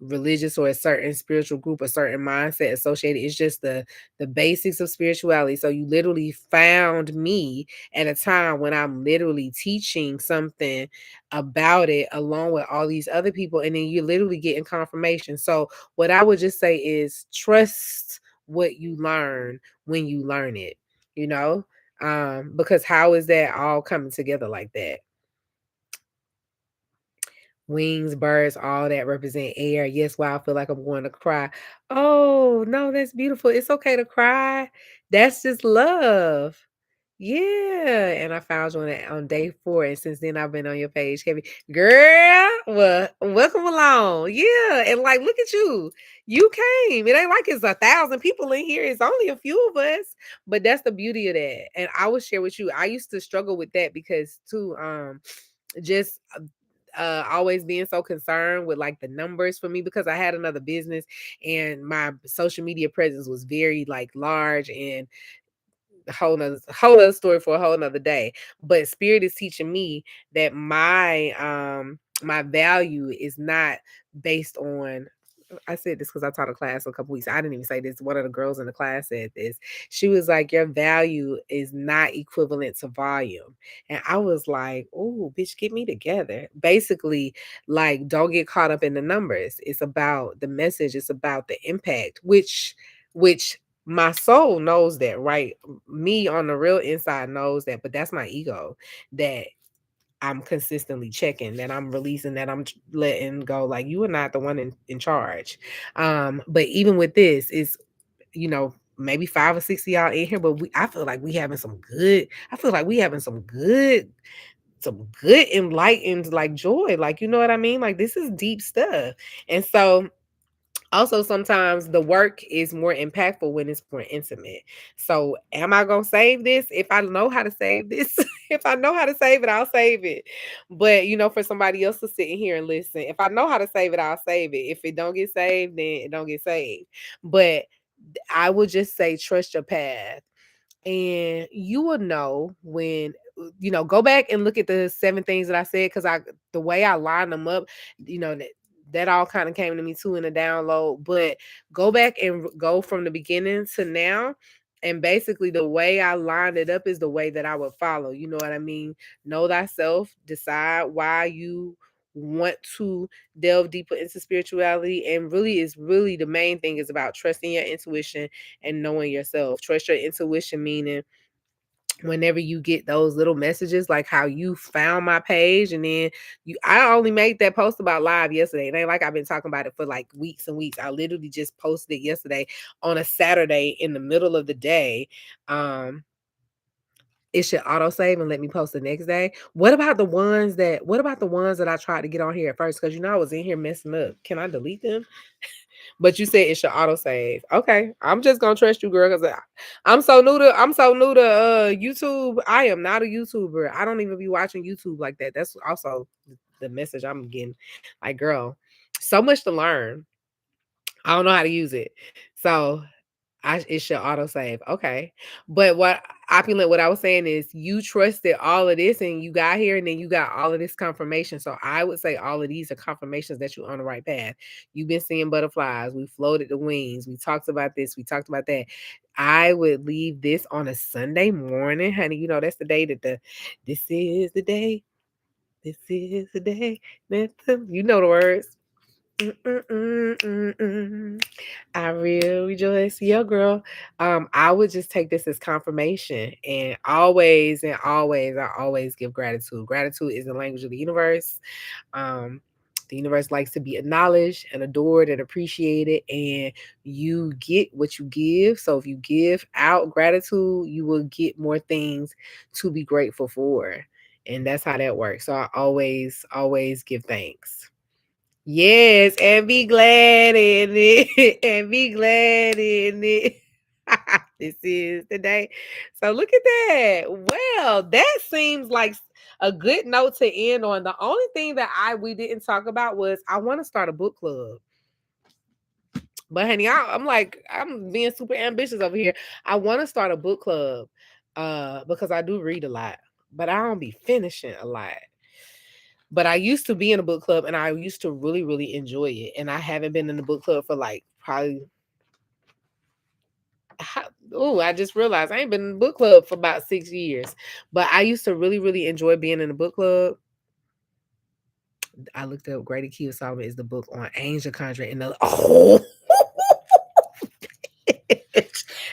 religious or a certain spiritual group, a certain mindset associated. It's just the basics of spirituality. So you literally found me at a time when I'm literally teaching something about it along with all these other people, and then you're literally getting confirmation. So what I would just say is trust what you learn when you learn it, you know. Because how is that all coming together like that? Wings, birds, all that represent air. Yes, why I feel like I'm going to cry. Oh, no, that's beautiful. It's okay to cry. That's just love. Yeah. And I found you on day 4. And since then I've been on your page heavy. Girl, well, welcome along. Yeah. And like, look at you. You came. It ain't like it's 1,000 people in here. It's only a few of us. But that's the beauty of that. And I will share with you. I used to struggle with that because too, just always being so concerned with like the numbers for me because I had another business and my social media presence was very like large, and whole nother story for a whole nother day. But spirit is teaching me that my value is not based on, I said this because I taught a class a couple weeks. I didn't even say this. One of the girls in the class said this. She was like, "Your value is not equivalent to volume." And I was like, "Oh, bitch, get me together." Basically, like, don't get caught up in the numbers. It's about the message. It's about the impact, which my soul knows that, right? Me on the real inside knows that, but that's my ego that I'm consistently checking, that I'm releasing, that I'm letting go. Like you are not the one in charge. But even with this, is maybe 5 or 6 of y'all in here, but I feel like we having some good. I feel like we having some good enlightened like joy. Like you know what I mean? Like this is deep stuff, and so also sometimes the work is more impactful when it's more intimate. So am I gonna save this? If I know how to save this, if I know how to save it, I'll save it. But for somebody else to sit in here and listen, if I know how to save it, I'll save it. If it don't get saved, then it don't get saved. But I would just say trust your path, and you will know when go back and look at the 7 things that I said, because the way I line them up, that all kind of came to me too in a download. But go back and go from the beginning to now, And basically, the way I lined it up is the way that I would follow. You know what I mean? Know thyself, decide why you want to delve deeper into spirituality. And really, is really the main thing is about trusting your intuition and knowing yourself. Trust your intuition, meaning whenever you get those little messages like how you found my page and then I only made that post about live yesterday. It ain't like I've been talking about it for like weeks and weeks. I literally just posted it yesterday on a Saturday in the middle of the day. It should auto save and let me post the next day. What about the ones that I tried to get on here at first? Because I was in here messing up. Can I delete them? But you said it should auto save. Okay, I'm just gonna trust you, girl, because I'm so new to YouTube. I am not a YouTuber. I don't even be watching YouTube like that. That's also the message I'm getting. Like, girl, so much to learn. I don't know how to use it. So it should auto save. Okay. But what I was saying is you trusted all of this and you got here and then you got all of this confirmation. So I would say all of these are confirmations that you're on the right path. You've been seeing butterflies. We floated the wings. We talked about this. We talked about that. I would leave this on a Sunday morning, honey. That's the day this is the day. This is the day. You know the words. Mm-mm-mm-mm-mm. I will rejoice. Yeah, girl. I would just take this as confirmation and always, I always give gratitude. Gratitude is the language of the universe. Um, the universe likes to be acknowledged and adored and appreciated, and you get what you give. So if you give out gratitude, you will get more things to be grateful for. And that's how that works. So I always, always give thanks. Yes, and be glad in it. And be glad in it. This is the day. So look at that. Well, that seems like a good note to end on. The only thing that we didn't talk about was I want to start a book club. But honey, I'm being super ambitious over here. I want to start a book club because I do read a lot, but I don't be finishing a lot. But I used to be in a book club and I used to really, really enjoy it. And I haven't been in the book club for like probably, I just realized I ain't been in the book club for about 6 years. But I used to really, really enjoy being in the book club. I looked up Greater Key of Solomon is the book on angel conjuring. And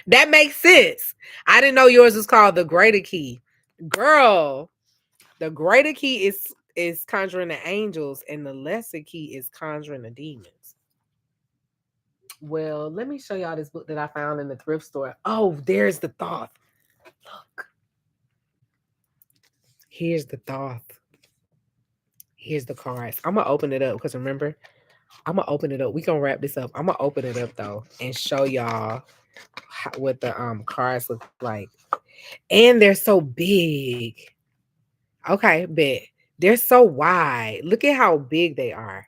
that makes sense. I didn't know yours was called the Greater Key. Girl, the Greater Key is conjuring the angels and the lesser key is conjuring the demons. Well, let me show y'all this book that I found in the thrift store. Oh, there's the Thoth. Look. Here's the Thoth. Here's the cards. I'm gonna open it up because remember, I'm gonna open it up. We gonna wrap this up. I'm gonna open it up though and show y'all what the cards look like. And they're so big. Okay, bet. They're so wide. Look at how big they are.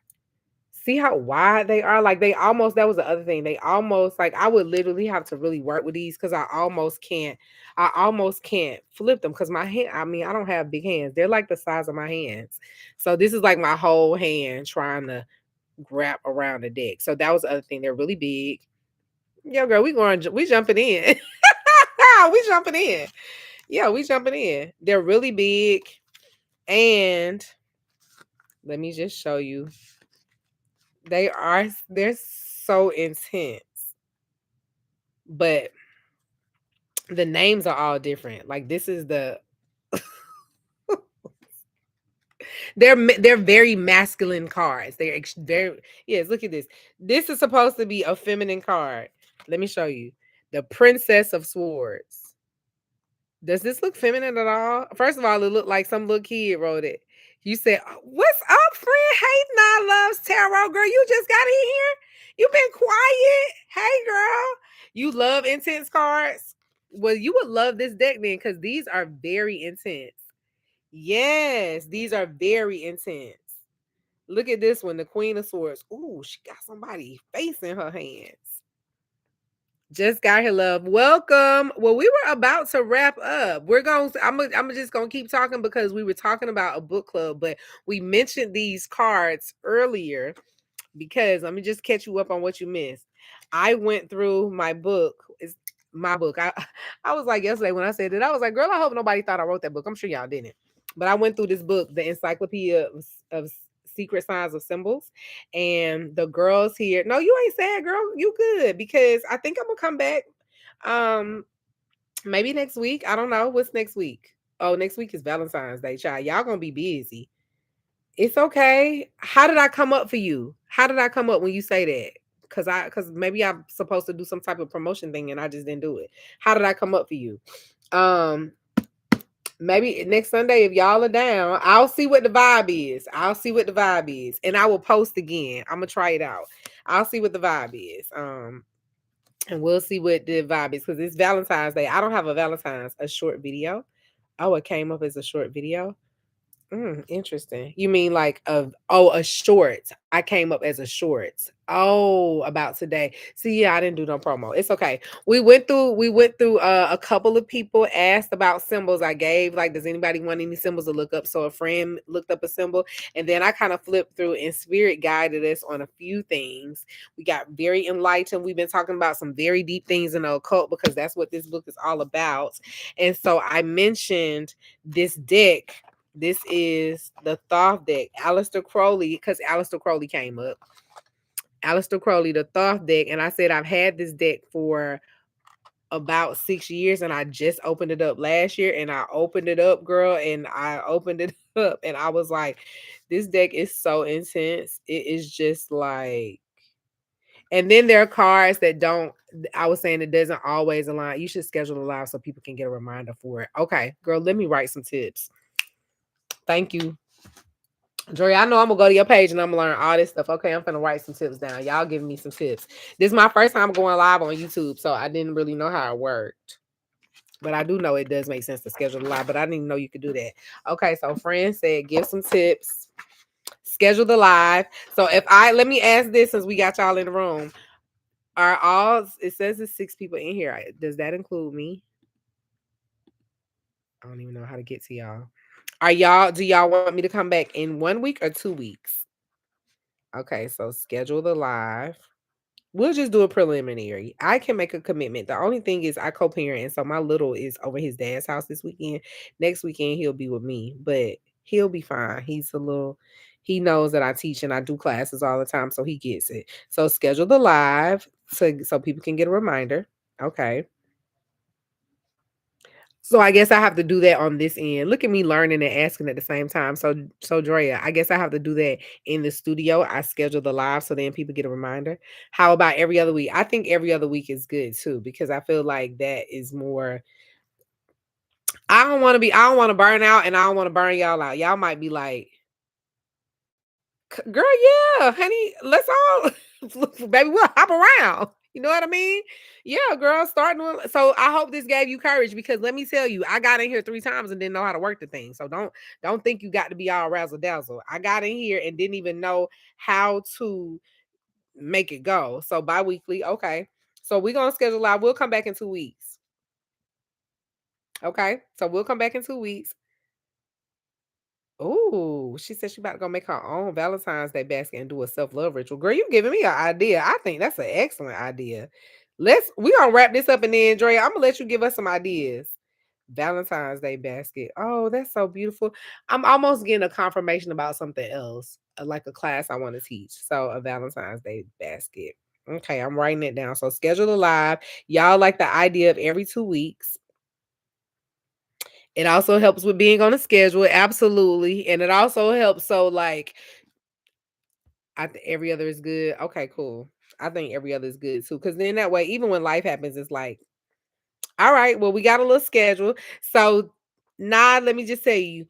See how wide they are? Like that was the other thing. They almost like I would literally have to really work with these because I almost can't flip them because my hand, I don't have big hands. They're like the size of my hands. So this is like my whole hand trying to wrap around the deck. So that was the other thing. They're really big. Yo, girl, we jumping in. We jumping in. Yeah, we jumping in. They're really big. And let me just show you. They're so intense. But the names are all different. Like this is the they're very masculine cards. They're yes, look at this. This is supposed to be a feminine card. Let me show you. The Princess of Swords. Does this look feminine at all? First of all, it looked like some little kid wrote it. You said, "What's up, friend? Hey, Nine Loves Tarot girl. You just got in here. You been quiet. Hey, girl. You love intense cards. Well, you would love this deck then, because these are very intense. Yes, these are very intense. Look at this one, the Queen of Swords. Ooh, she got somebody face in her hands. Just got here, love. Welcome. Well, we were about to wrap up. I'm just gonna keep talking because we were talking about a book club, but we mentioned these cards earlier because let me just catch you up on what you missed. I went through my book. my book. I was like yesterday when I said it, I was like, girl, I hope nobody thought I wrote that book. I'm sure y'all didn't. But I went through this book, the Encyclopedia of Secret Signs of Symbols, and the girls here. No, you ain't sad, girl. You good because I think I'm gonna come back. Um, maybe next week. I don't know. What's next week? Oh, next week is Valentine's Day, child. Y'all gonna be busy. It's okay. How did I come up for you? How did I come up when you say that? Cause maybe I'm supposed to do some type of promotion thing and I just didn't do it. How did I come up for you? Um, maybe next Sunday if y'all are down, I'll see what the vibe is. I'll see what the vibe is, and I will post again. I'm gonna try it out. I'll see what the vibe is. And we'll see what the vibe is because it's Valentine's Day. I don't have a short video. Oh, it came up as a short video. Interesting. You mean like a short. I came up as a short. Oh, about today. See, yeah, I didn't do no promo. It's okay. We went through a couple of people asked about symbols. I gave like, does anybody want any symbols to look up? So a friend looked up a symbol, and then I kind of flipped through and spirit guided us on a few things. We got very enlightened. We've been talking about some very deep things in the occult because that's what this book is all about. And so I mentioned this deck. This is the Thoth deck, Aleister Crowley, because Aleister Crowley came up. Aleister Crowley, the Thoth deck, and I said I've had this deck for about 6 years, and I just opened it up last year, and I opened it up, girl, and I opened it up, and I was like, this deck is so intense. It is just like, and then there are cards that don't. I was saying it doesn't always align. You should schedule a live so people can get a reminder for it. Okay, girl, let me write some tips. Thank you. Dre, I know I'm gonna go to your page and I'm gonna learn all this stuff. Okay, I'm gonna write some tips down. Y'all giving me some tips. This is my first time going live on YouTube, so I didn't really know how it worked. But I do know it does make sense to schedule a live, but I didn't even know you could do that. Okay, so friend said give some tips, schedule the live. So let me ask this since we got y'all in the room. Are all it says there's 6 people in here. Does that include me? I don't even know how to get to y'all. Do y'all want me to come back in 1 week or 2 weeks? Okay, so schedule the live. We'll just do a preliminary. I can make a commitment. The only thing is I co-parent, and so my little is over his dad's house this weekend. Next weekend he'll be with me, but he'll be fine. He knows that I teach and I do classes all the time, so he gets it. So schedule the live so people can get a reminder. Okay. So I guess I have to do that on this end. Look at me learning and asking at the same time. So Drea, I guess I have to do that in the studio. I schedule the live so then people get a reminder. How about every other week? I think every other week is good too because I feel like that is more. I don't want to burn out and I don't want to burn y'all out. Y'all might be like, girl, yeah, honey, let's all baby, we'll hop around. You know what I mean? Yeah, girl, so I hope this gave you courage because let me tell you, I got in here 3 times and didn't know how to work the thing. So don't think you got to be all razzle dazzle. I got in here and didn't even know how to make it go. So bi-weekly, okay. So we're gonna schedule out. We'll come back in 2 weeks. Okay. So we'll come back in 2 weeks. Oh, she said she about to go make her own Valentine's Day basket and do a self-love ritual. Girl, you giving me an idea. I think that's an excellent idea. We gonna wrap this up and then Dre, I'm gonna let you give us some ideas. Valentine's Day basket. Oh, that's so beautiful. I'm almost getting a confirmation about something else, like a class I want to teach. So a Valentine's Day basket. Okay, I'm writing it down. So schedule a live. Y'all like the idea of every 2 weeks. It also helps with being on a schedule, absolutely, and it also helps so, like, I think every other is good. Okay, cool. I think every other is good too, because then that way, even when life happens, it's like, "All right, well, we got a little schedule." So, nah, let me just tell you,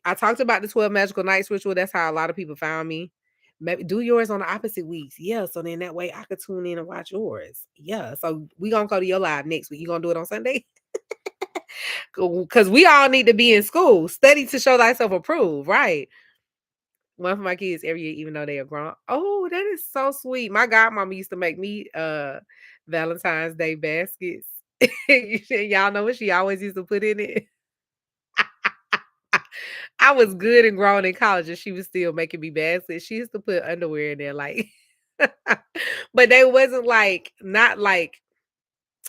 I talked about the 12 magical nights ritual, that's how a lot of people found me. Maybe do yours on the opposite weeks. Yeah, so then that way I could tune in and watch yours. Yeah, so we gonna go to your live next week. You gonna do it on Sunday? Because we all need to be in school. Study to show thyself approved, right? One for my kids every year, even though they are grown. Oh, that is so sweet. My godmama used to make me Valentine's Day baskets. Y'all know what she always used to put in it. I was good and grown in college, and she was still making me baskets. She used to put underwear in there, like, but they wasn't like not like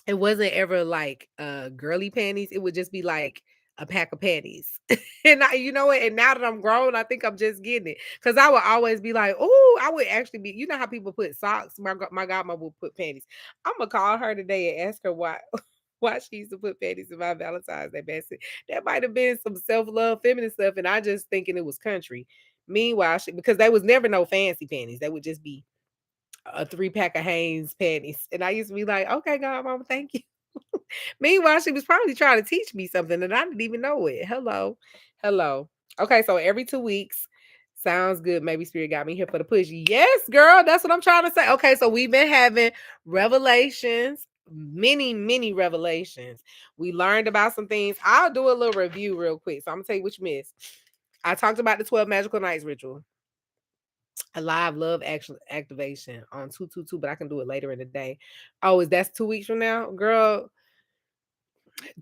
it wasn't ever like girly panties. It would just be like a pack of panties. And I, you know what? And now that I'm grown, I think I'm just getting it. Cause I would always be like, oh, I would actually be, you know how people put socks? My godmother would put panties. I'm gonna call her today and ask her why why she used to put panties in my Valentine's Day basket. That might have been some self-love, feminine stuff, and I just thinking it was country. Meanwhile, because they was never no fancy panties. They would just be a 3 pack of Hanes panties. And I used to be like, okay, godmama, thank you. Meanwhile, she was probably trying to teach me something and I didn't even know it. Hello. Hello. Okay, so every 2 weeks. Sounds good. Maybe Spirit got me here for the push. Yes, girl. That's what I'm trying to say. Okay, so we've been having revelations, many revelations. We learned about some things. I'll do a little review real quick. So I'm gonna tell you what you missed. I talked about the 12 magical nights ritual, a live love action activation on 222, but I can do it later in the day. Oh, is that's 2 weeks from now, girl?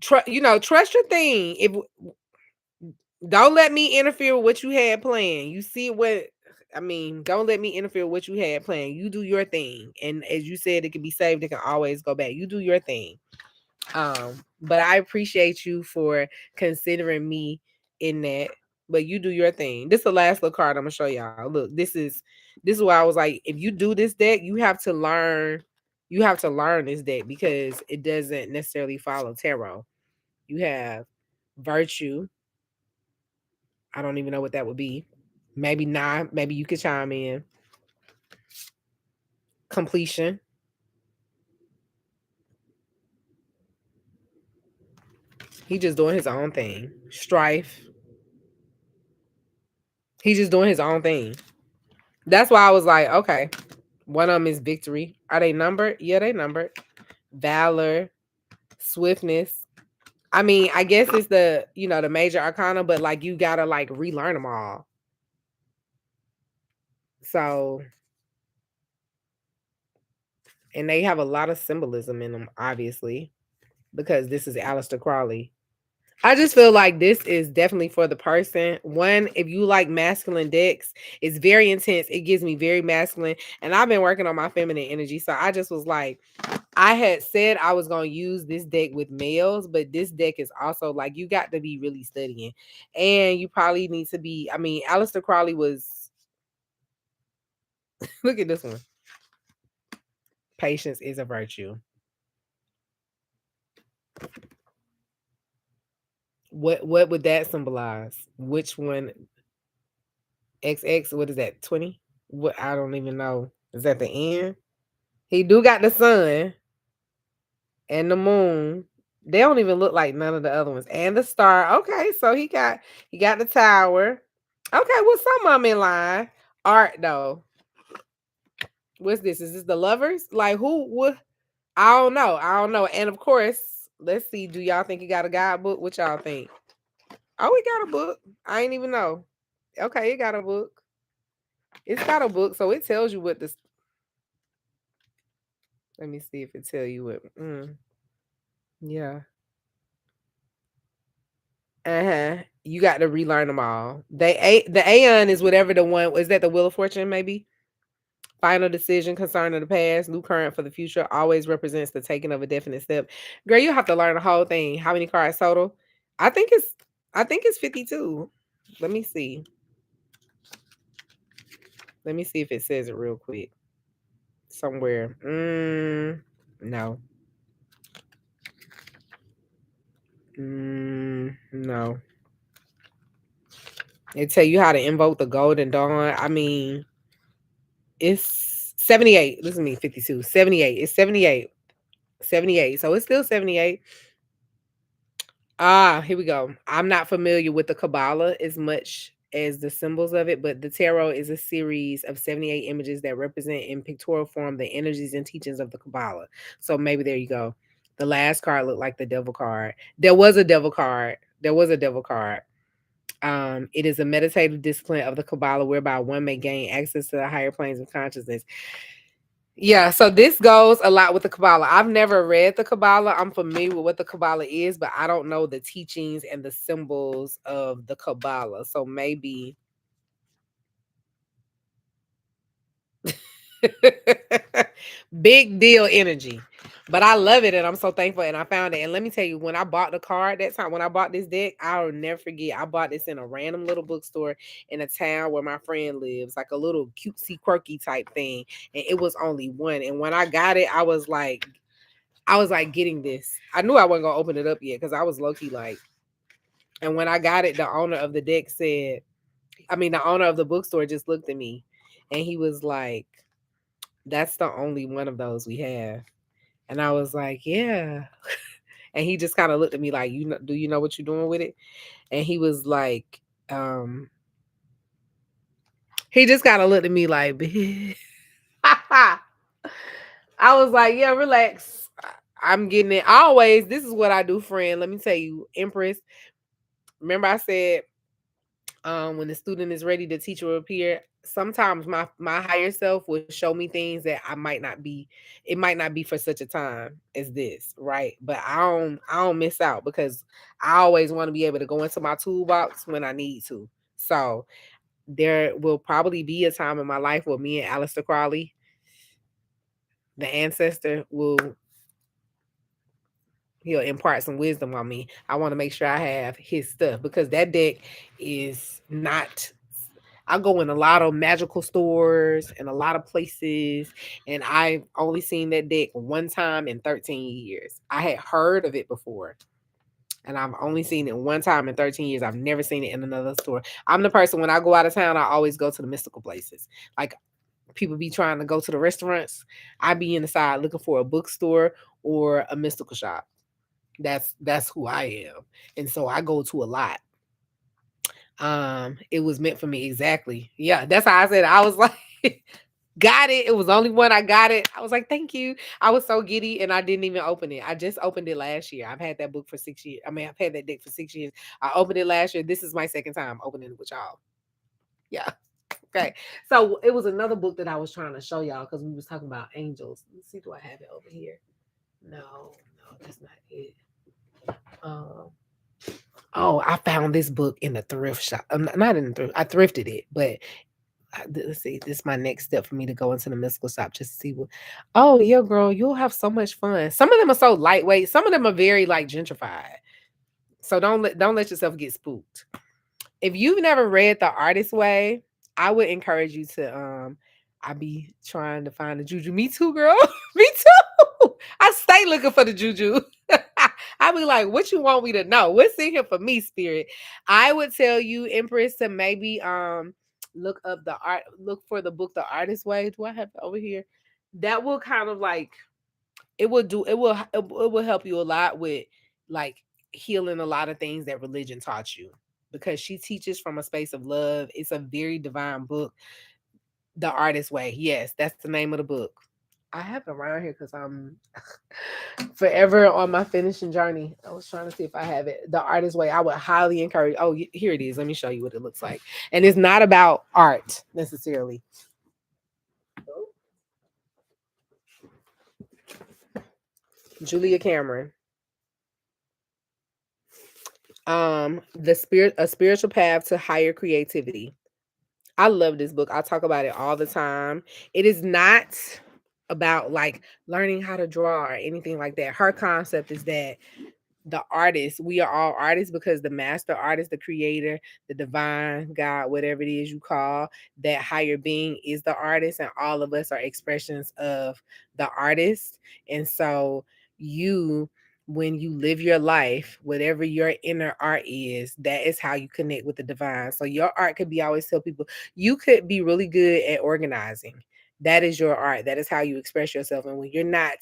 Trust your thing. If don't let me interfere with what you had planned. You see what I mean? Don't let me interfere with what you had planned. You do your thing, and as you said, it can be saved. It can always go back. You do your thing. But I appreciate you for considering me in that. But you do your thing. This is the last little card I'm gonna show y'all. Look, this is why I was like, if you do this deck, you have to learn. You have to learn this deck because it doesn't necessarily follow tarot. You have virtue. I don't even know what that would be. Maybe not. Maybe you could chime in. Completion. He just doing his own thing. Strife. He's just doing his own thing. That's why I was like, okay. One of them is victory. Are they numbered? Yeah, they numbered. Valor, swiftness. I mean, I guess it's the major arcana, but like you gotta like relearn them all. So, and they have a lot of symbolism in them, obviously, because this is Aleister Crowley. I just feel like this is definitely for the person. One, if you like masculine decks, it's very intense. It gives me very masculine. And I've been working on my feminine energy. So I just was like, I had said I was going to use this deck with males, but this deck is also like, you got to be really studying. And you probably need to be, I mean, Aleister Crowley was, look at this one. Patience is a virtue. What would that symbolize? Which one? XX, what is that? 20? What, I don't even know. Is that the end? He do got the sun and the moon. They don't even look like none of the other ones. And the star. Okay, so he got the tower. Okay, well, some of them in line. Art though. What's this? Is this the lovers? Like who would I don't know. I don't know. And of course, let's see. Do y'all think he got a guidebook? What y'all think? Oh, he got a book. I ain't even know. Okay, it got a book. It's got a book, so it tells you what this. Let me see if it tell you what. Yeah. Uh-huh. You got to relearn them all. The Aeon is whatever the one is that the Wheel of Fortune, maybe? Final decision concerning the past, new current for the future, always represents the taking of a definite step. Girl, you have to learn the whole thing. How many cards total? I think it's I think it's 52. Let me see. Let me see if it says it real quick. Somewhere. No. No. It tell you how to invoke the golden dawn. I mean, it's 78. Listen to me, 52. 78. It's 78. 78. So it's still 78. Ah, here we go. I'm not familiar with the Kabbalah as much as the symbols of it, but the tarot is a series of 78 images that represent in pictorial form the energies and teachings of the Kabbalah. So maybe there you go. The last card looked like the devil card. There was a devil card. There was a devil card. It is a meditative discipline of the Kabbalah whereby one may gain access to the higher planes of consciousness. Yeah, so this goes a lot with the Kabbalah. I've never read the Kabbalah. I'm familiar with what the Kabbalah is, but I don't know the teachings and the symbols of the Kabbalah. So maybe big deal energy. But I love it and I'm so thankful and I found it. And let me tell you, when I bought the card that time, when I bought this deck, I'll never forget. I bought this in a random little bookstore in a town where my friend lives, like a little cutesy quirky type thing. And it was only one. And when I got it, I was like getting this. I knew I wasn't gonna open it up yet because I was low key like, and when I got it, the owner of the deck said, I mean, the owner of the bookstore just looked at me and he was like, that's the only one of those we have. And I was like, yeah. And he just kind of looked at me like, you know, do you know what you're doing with it? And he was like, um, he just kind of looked at me like, I was like, yeah, relax. I'm getting it. Always, this is what I do, friend. Let me tell you, Empress. Remember I said, when the student is ready, the teacher will appear. Sometimes my higher self will show me things that I might not be. It might not be for such a time as this, right? But I don't miss out because I always want to be able to go into my toolbox when I need to. So there will probably be a time in my life where me and Aleister Crowley, the ancestor, will he'll impart some wisdom on me. I want to make sure I have his stuff because that deck is not. I go in a lot of magical stores and a lot of places, and I've only seen that deck one time in 13 years. I had heard of it before, and I've only seen it one time in 13 years. I've never seen it in another store. I'm the person when I go out of town, I always go to the mystical places. Like people be trying to go to the restaurants, I be in the side looking for a bookstore or a mystical shop. That's who I am. And so I go to a lot. It was meant for me exactly. Yeah, that's how I said it. I was like got it. It was only one I got it. I was like, thank you. I was so giddy and I didn't even open it. I just opened it last year. I've had that book for 6 years. I mean, I've had that deck for 6 years. I opened it last year. This is my second time opening it with y'all. Yeah. Okay. So it was another book that I was trying to show y'all because we was talking about angels. Let's see, do I have it over here? No, that's not it. Um, oh, I found this book in the thrift shop. Not in the thrift. I thrifted it, but let's see. This is my next step for me to go into the mystical shop just to see what. Oh yeah, girl, you'll have so much fun. Some of them are so lightweight. Some of them are very like gentrified. So don't let yourself get spooked. If you've never read The Artist Way, I would encourage you to I be trying to find the juju. Me too, girl. Me too. I stay looking for the juju. I be like, what you want me to know? What's in here for me, spirit? I would tell you, Empress, to maybe look for the book The Artist Way. Do I have it over here? That will kind of like it will help you a lot with like healing a lot of things that religion taught you because she teaches from a space of love. It's a very divine book. The Artist Way. Yes, that's the name of the book. I have it around here because I'm forever on my finishing journey. I was trying to see if I have it. The Artist Way. I would highly encourage. Oh, here it is. Let me show you what it looks like. And it's not about art necessarily. Julia Cameron. The spirit, a spiritual path to higher creativity. I love this book. I talk about it all the time. It is not about like learning how to draw or anything like that. Her concept is that the artist, we are all artists because the master artist, the creator, the divine God, whatever it is you call that higher being is the artist, and all of us are expressions of the artist. And so you when you live your life, whatever your inner art is, that is how you connect with the divine. So your art could be, I always tell people, you could be really good at organizing. That is your art. That is how you express yourself. And when you're not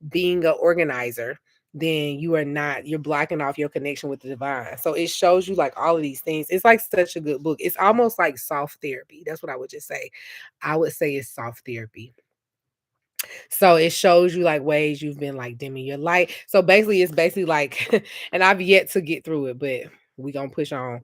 being an organizer, then you're blocking off your connection with the divine. So it shows you like all of these things. It's like such a good book. It's almost like soft therapy. That's what I would just say. I would say it's soft therapy. So it shows you like ways you've been like dimming your light. So basically, it's basically like, and I've yet to get through it, but We gonna push on.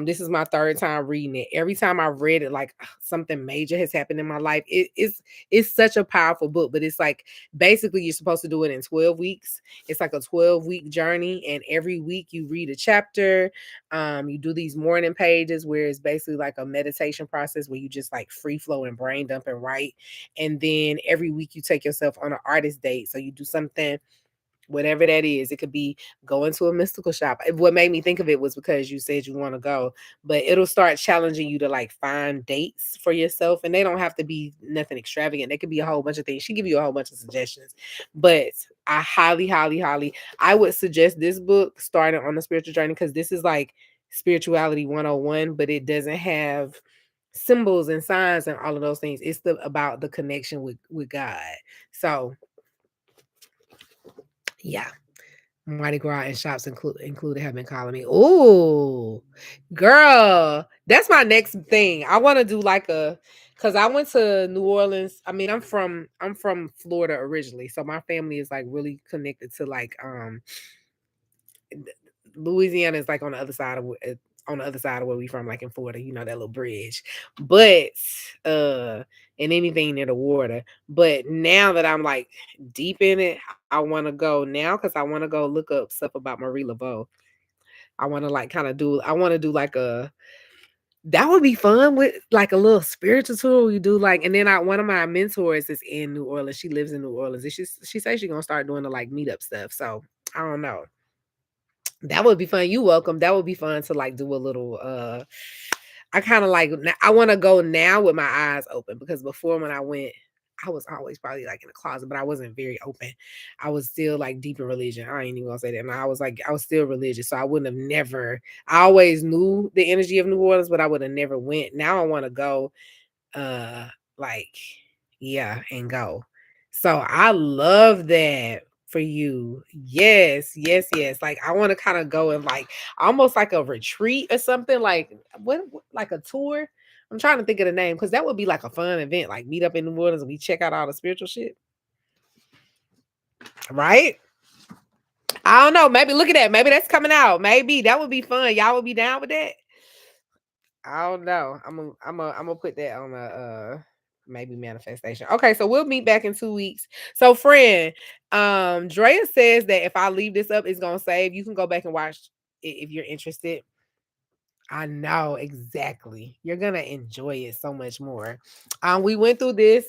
This is my third time reading it. Every time I've read it, like something major has happened in my life. It's such a powerful book, but it's like basically you're supposed to do it in 12 weeks. It's like a 12-week journey, and every week you read a chapter. You do these morning pages where it's basically like a meditation process where you just like free flow and brain dump and write. And then every week you take yourself on an artist date. So you do something, whatever that is. It could be going to a mystical shop. What made me think of it was because you said you want to go, but it'll start challenging you to like find dates for yourself, and they don't have to be nothing extravagant. They could be a whole bunch of things. She give you a whole bunch of suggestions, but I highly, highly, highly, I would suggest this book starting on the spiritual journey, because this is like spirituality 101, but it doesn't have symbols and signs and all of those things. It's about the connection with God. So yeah. Mardi Gras and shops included have been calling me. Ooh, girl, that's my next thing. I want to do like cause I went to New Orleans. I mean, I'm from Florida originally, so my family is like really connected to like Louisiana is like on the other side of on the other side of where we from, like in Florida, you know, that little bridge. But and anything near the water. But now that I'm like deep in it, I want to go now because I want to go look up stuff about Marie Laveau. I want to like kind of do. I want to do like a. That would be fun with like a little spiritual tour. We do like, and then one of my mentors is in New Orleans. She lives in New Orleans, and she says she's gonna start doing the like meetup stuff. So I don't know. That would be fun. You welcome. That would be fun to like do a little I kind of like I want to go now with my eyes open, because before when I went, I was always probably like in the closet, but I wasn't very open. I was still like deep in religion. I ain't even gonna say that. And I was like, I was still religious. So I wouldn't have never, I always knew the energy of New Orleans, but I would have never went. Now I want to go uh like yeah, and go. So I love that for you. Yes, yes, yes. Like I want to kind of go and like almost like a retreat or something, like like a tour. I'm trying to think of the name, because that would be like a fun event, like meet up in New Orleans and we check out all the spiritual shit, right? I don't know. Maybe look at that. Maybe that's coming out. Maybe that would be fun. Y'all would be down with that. I don't know. I'm gonna put that on a maybe manifestation. Okay, so we'll meet back in 2 weeks. So friend, Drea says that if I leave this up, it's gonna save. You can go back and watch it if you're interested. I know exactly. You're gonna enjoy it so much more. We went through this.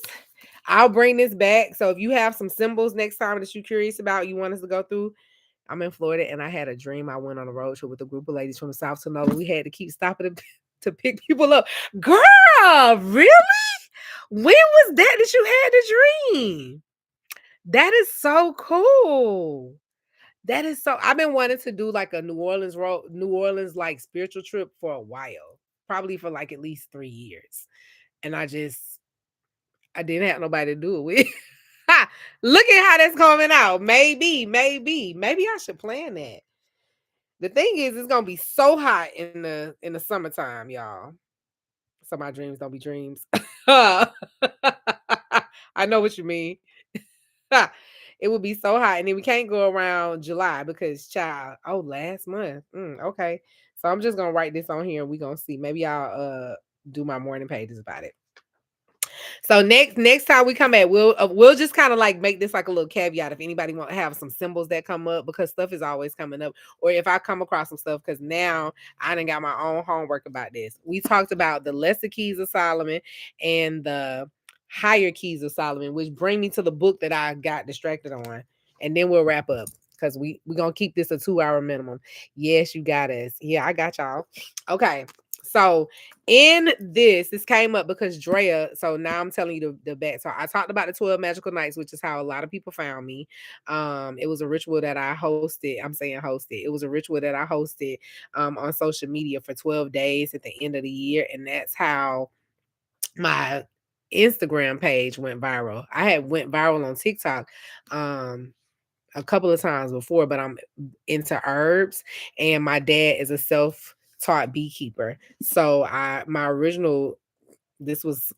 I'll bring this back. So if you have some symbols next time that you're curious about, you want us to go through. I'm in Florida and I had a dream. I went on a road trip with a group of ladies from the South to Nova. We had to keep stopping to pick people up. Girl, really? When was that you had the dream? That is so cool. That is so. I've been wanting to do like a New Orleans like spiritual trip for a while, probably for like at least 3 years, and I didn't have nobody to do it with. Look at how that's coming out. Maybe I should plan that. The thing is, it's gonna be so hot in the summertime, y'all. So my dreams don't be dreams. I know what you mean. It would be so hot, and then we can't go around July because child. Oh, last month. Okay, so I'm just gonna write this on here, and we gonna see. Maybe I'll do my morning pages about it. So next time we come back, we'll just kind of like make this like a little caveat if anybody want to have some symbols that come up, because stuff is always coming up, or if I come across some stuff, because now I done got my own homework about this. We talked about the lesser keys of Solomon and the higher keys of Solomon, which bring me to the book that I got distracted on, and then we'll wrap up because we gonna keep this a 2 hour minimum. Yes, you got us. Yeah, I got y'all. Okay, so in this came up because Drea, so now I'm telling you the back. So I talked about the 12 magical nights, which is how a lot of people found me. It was a ritual that I hosted. I'm saying hosted. It was a ritual that I hosted on social media for 12 days at the end of the year. And that's how my Instagram page went viral. I had went viral on TikTok a couple of times before, but I'm into herbs, and my dad is a self-taught beekeeper. So my original, this was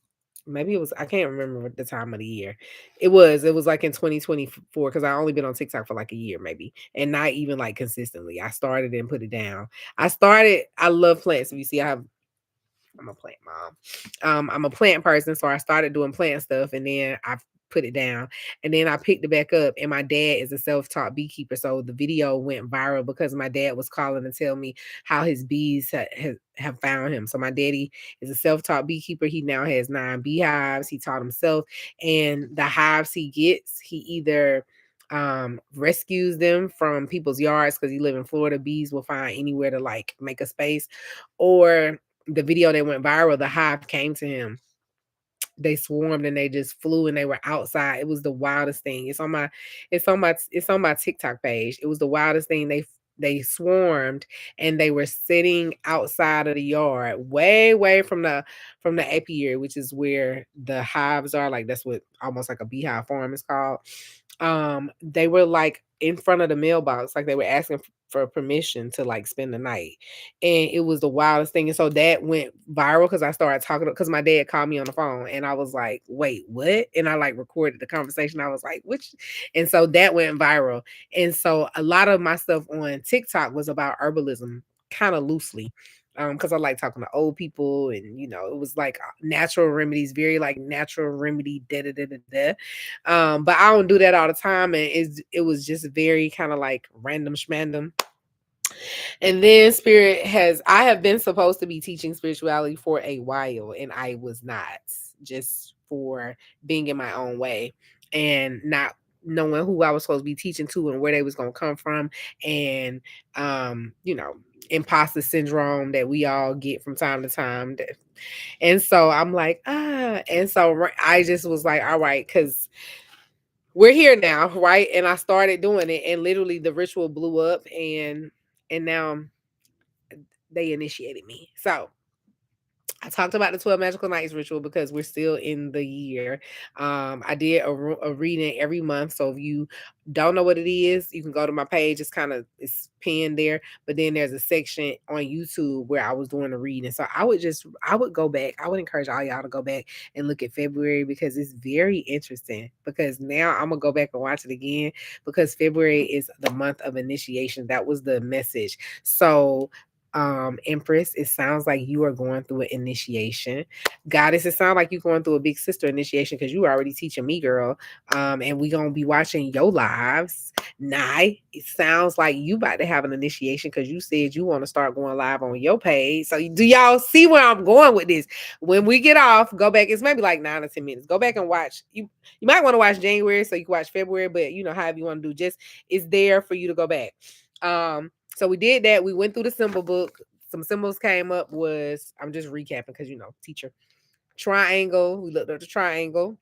maybe it was, I can't remember what the time of the year. It was like in 2024 because I only been on TikTok for like a year maybe, and not even like consistently. I started and put it down. I love plants. If you see, I'm a plant mom. I'm a plant person, so I started doing plant stuff, and then I put it down, and then I picked it back up. And my dad is a self-taught beekeeper, so the video went viral because my dad was calling to tell me how his bees have found him. So my daddy is a self-taught beekeeper. He now has 9 beehives. He taught himself, and the hives he gets, he either rescues them from people's yards because he live in Florida. Bees will find anywhere to like make a space, or the video that went viral, the hive came to him. They swarmed and they just flew and they were outside. It was the wildest thing. It's on my TikTok page. It was the wildest thing. They swarmed and they were sitting outside of the yard, way away from the apiary, which is where the hives are. Like that's what almost like a beehive farm is called. They were like in front of the mailbox, like they were asking for permission to like spend the night. And it was the wildest thing. And so that went viral because I started talking because my dad called me on the phone and I was like, wait, what? And I like recorded the conversation. I was like, which? And so that went viral. And so a lot of my stuff on TikTok was about herbalism, kind of loosely. Because I like talking to old people, and it was like natural remedies, very like natural remedy, da da da da da. But I don't do that all the time, and it was just very kind of like random schmandom. And then I have been supposed to be teaching spirituality for a while, and I was not, just for being in my own way and not knowing who I was supposed to be teaching to and where they was going to come from. And, imposter syndrome that we all get from time to time. And so I'm like, and so I just was like, all right, because we're here now, right? And I started doing it, and literally the ritual blew up, and now they initiated me. So I talked about the 12 magical nights ritual because we're still in the year. I did a reading every month. So if you don't know what it is, you can go to my page. It's pinned there. But then there's a section on YouTube where I was doing a reading. So I would go back. I would encourage all y'all to go back and look at February because it's very interesting. Because now I'm going to go back and watch it again because February is the month of initiation. That was the message. So Empress, it sounds like you are going through an initiation. Goddess, it sounds like you're going through a big sister initiation because you already teaching me, girl. And we gonna be watching your lives. Nye, it sounds like you about to have an initiation because you said you want to start going live on your page. So do y'all see where I'm going with this? When we get off, go back. It's maybe like 9 or 10 minutes. Go back and watch. You might want to watch January so you can watch February, but however you want to do, just it's there for you to go back. So we did that. We went through the symbol book. Some symbols came up. I'm just recapping because teacher. Triangle. We looked up the triangle.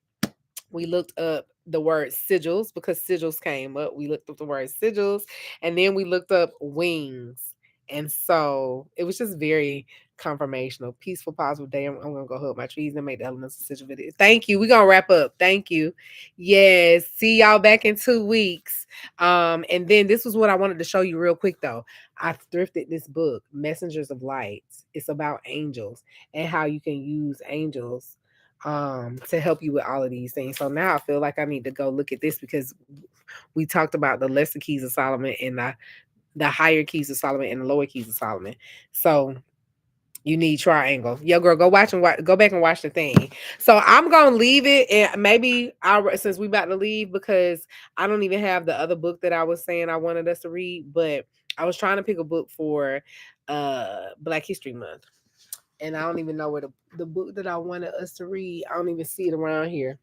We looked up the word sigils because sigils came up. We looked up the word sigils, and then we looked up wings. And so it was just very confirmational. Peaceful, positive day. I'm gonna go hug my trees and make the elements of sigil video. Thank you. We're gonna wrap up. Thank you. Yes. See y'all back in 2 weeks. And then this was what I wanted to show you real quick though. I thrifted this book, Messengers of Light. It's about angels and how you can use angels to help you with all of these things. So now I feel like I need to go look at this because we talked about the lesser keys of Solomon and the higher keys of Solomon and the lower keys of Solomon. So you need triangle. Yo, girl, go back and watch the thing. So I'm gonna leave it, and maybe since we about to leave because I don't even have the other book that I was saying I wanted us to read, but I was trying to pick a book for Black History Month. And I don't even know where the book that I wanted us to read. I don't even see it around here.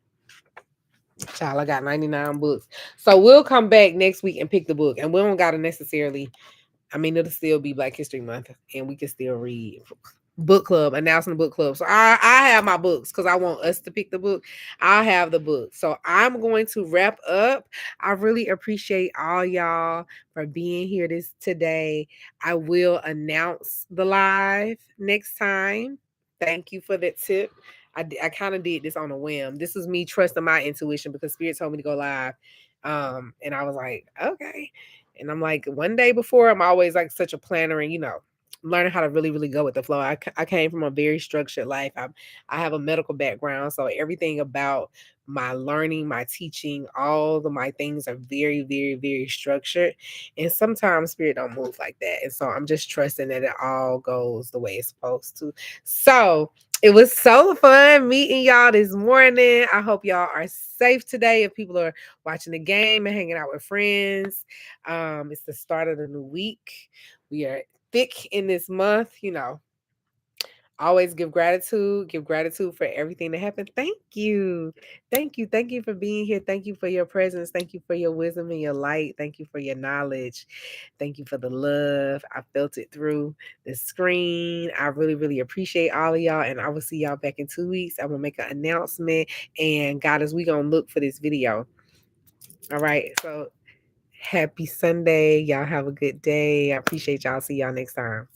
Child, I got 99 books. So we'll come back next week and pick the book. And we don't gotta necessarily, it'll still be Black History Month and we can still read book club, announcing the book club. So I have my books because I want us to pick the book. I'll have the book. So I'm going to wrap up. I really appreciate all y'all for being here today. I will announce the live next time. Thank you for that tip. I kind of did this on a whim. This is me trusting my intuition because Spirit told me to go live. And I was like, okay. And I'm like, one day before, I'm always like such a planner and learning how to really, really go with the flow. I came from a very structured life. I have a medical background, so everything about my learning, my teaching, all of my things are very, very, very structured. And sometimes spirit don't move like that. And so I'm just trusting that it all goes the way it's supposed to. So it was so fun meeting y'all this morning. I hope y'all are safe today. If people are watching the game and hanging out with friends, it's the start of the new week. We are thick in this month, always give gratitude for everything that happened. Thank you. Thank you for being here. Thank you for your presence. Thank you for your wisdom and your light. Thank you for your knowledge. Thank you for the love. I felt it through the screen. I really, really appreciate all of y'all, and I will see y'all back in 2 weeks. I'm gonna make an announcement, and God, we gonna look for this video. All right, so happy Sunday. Y'all have a good day. I appreciate y'all. See y'all next time.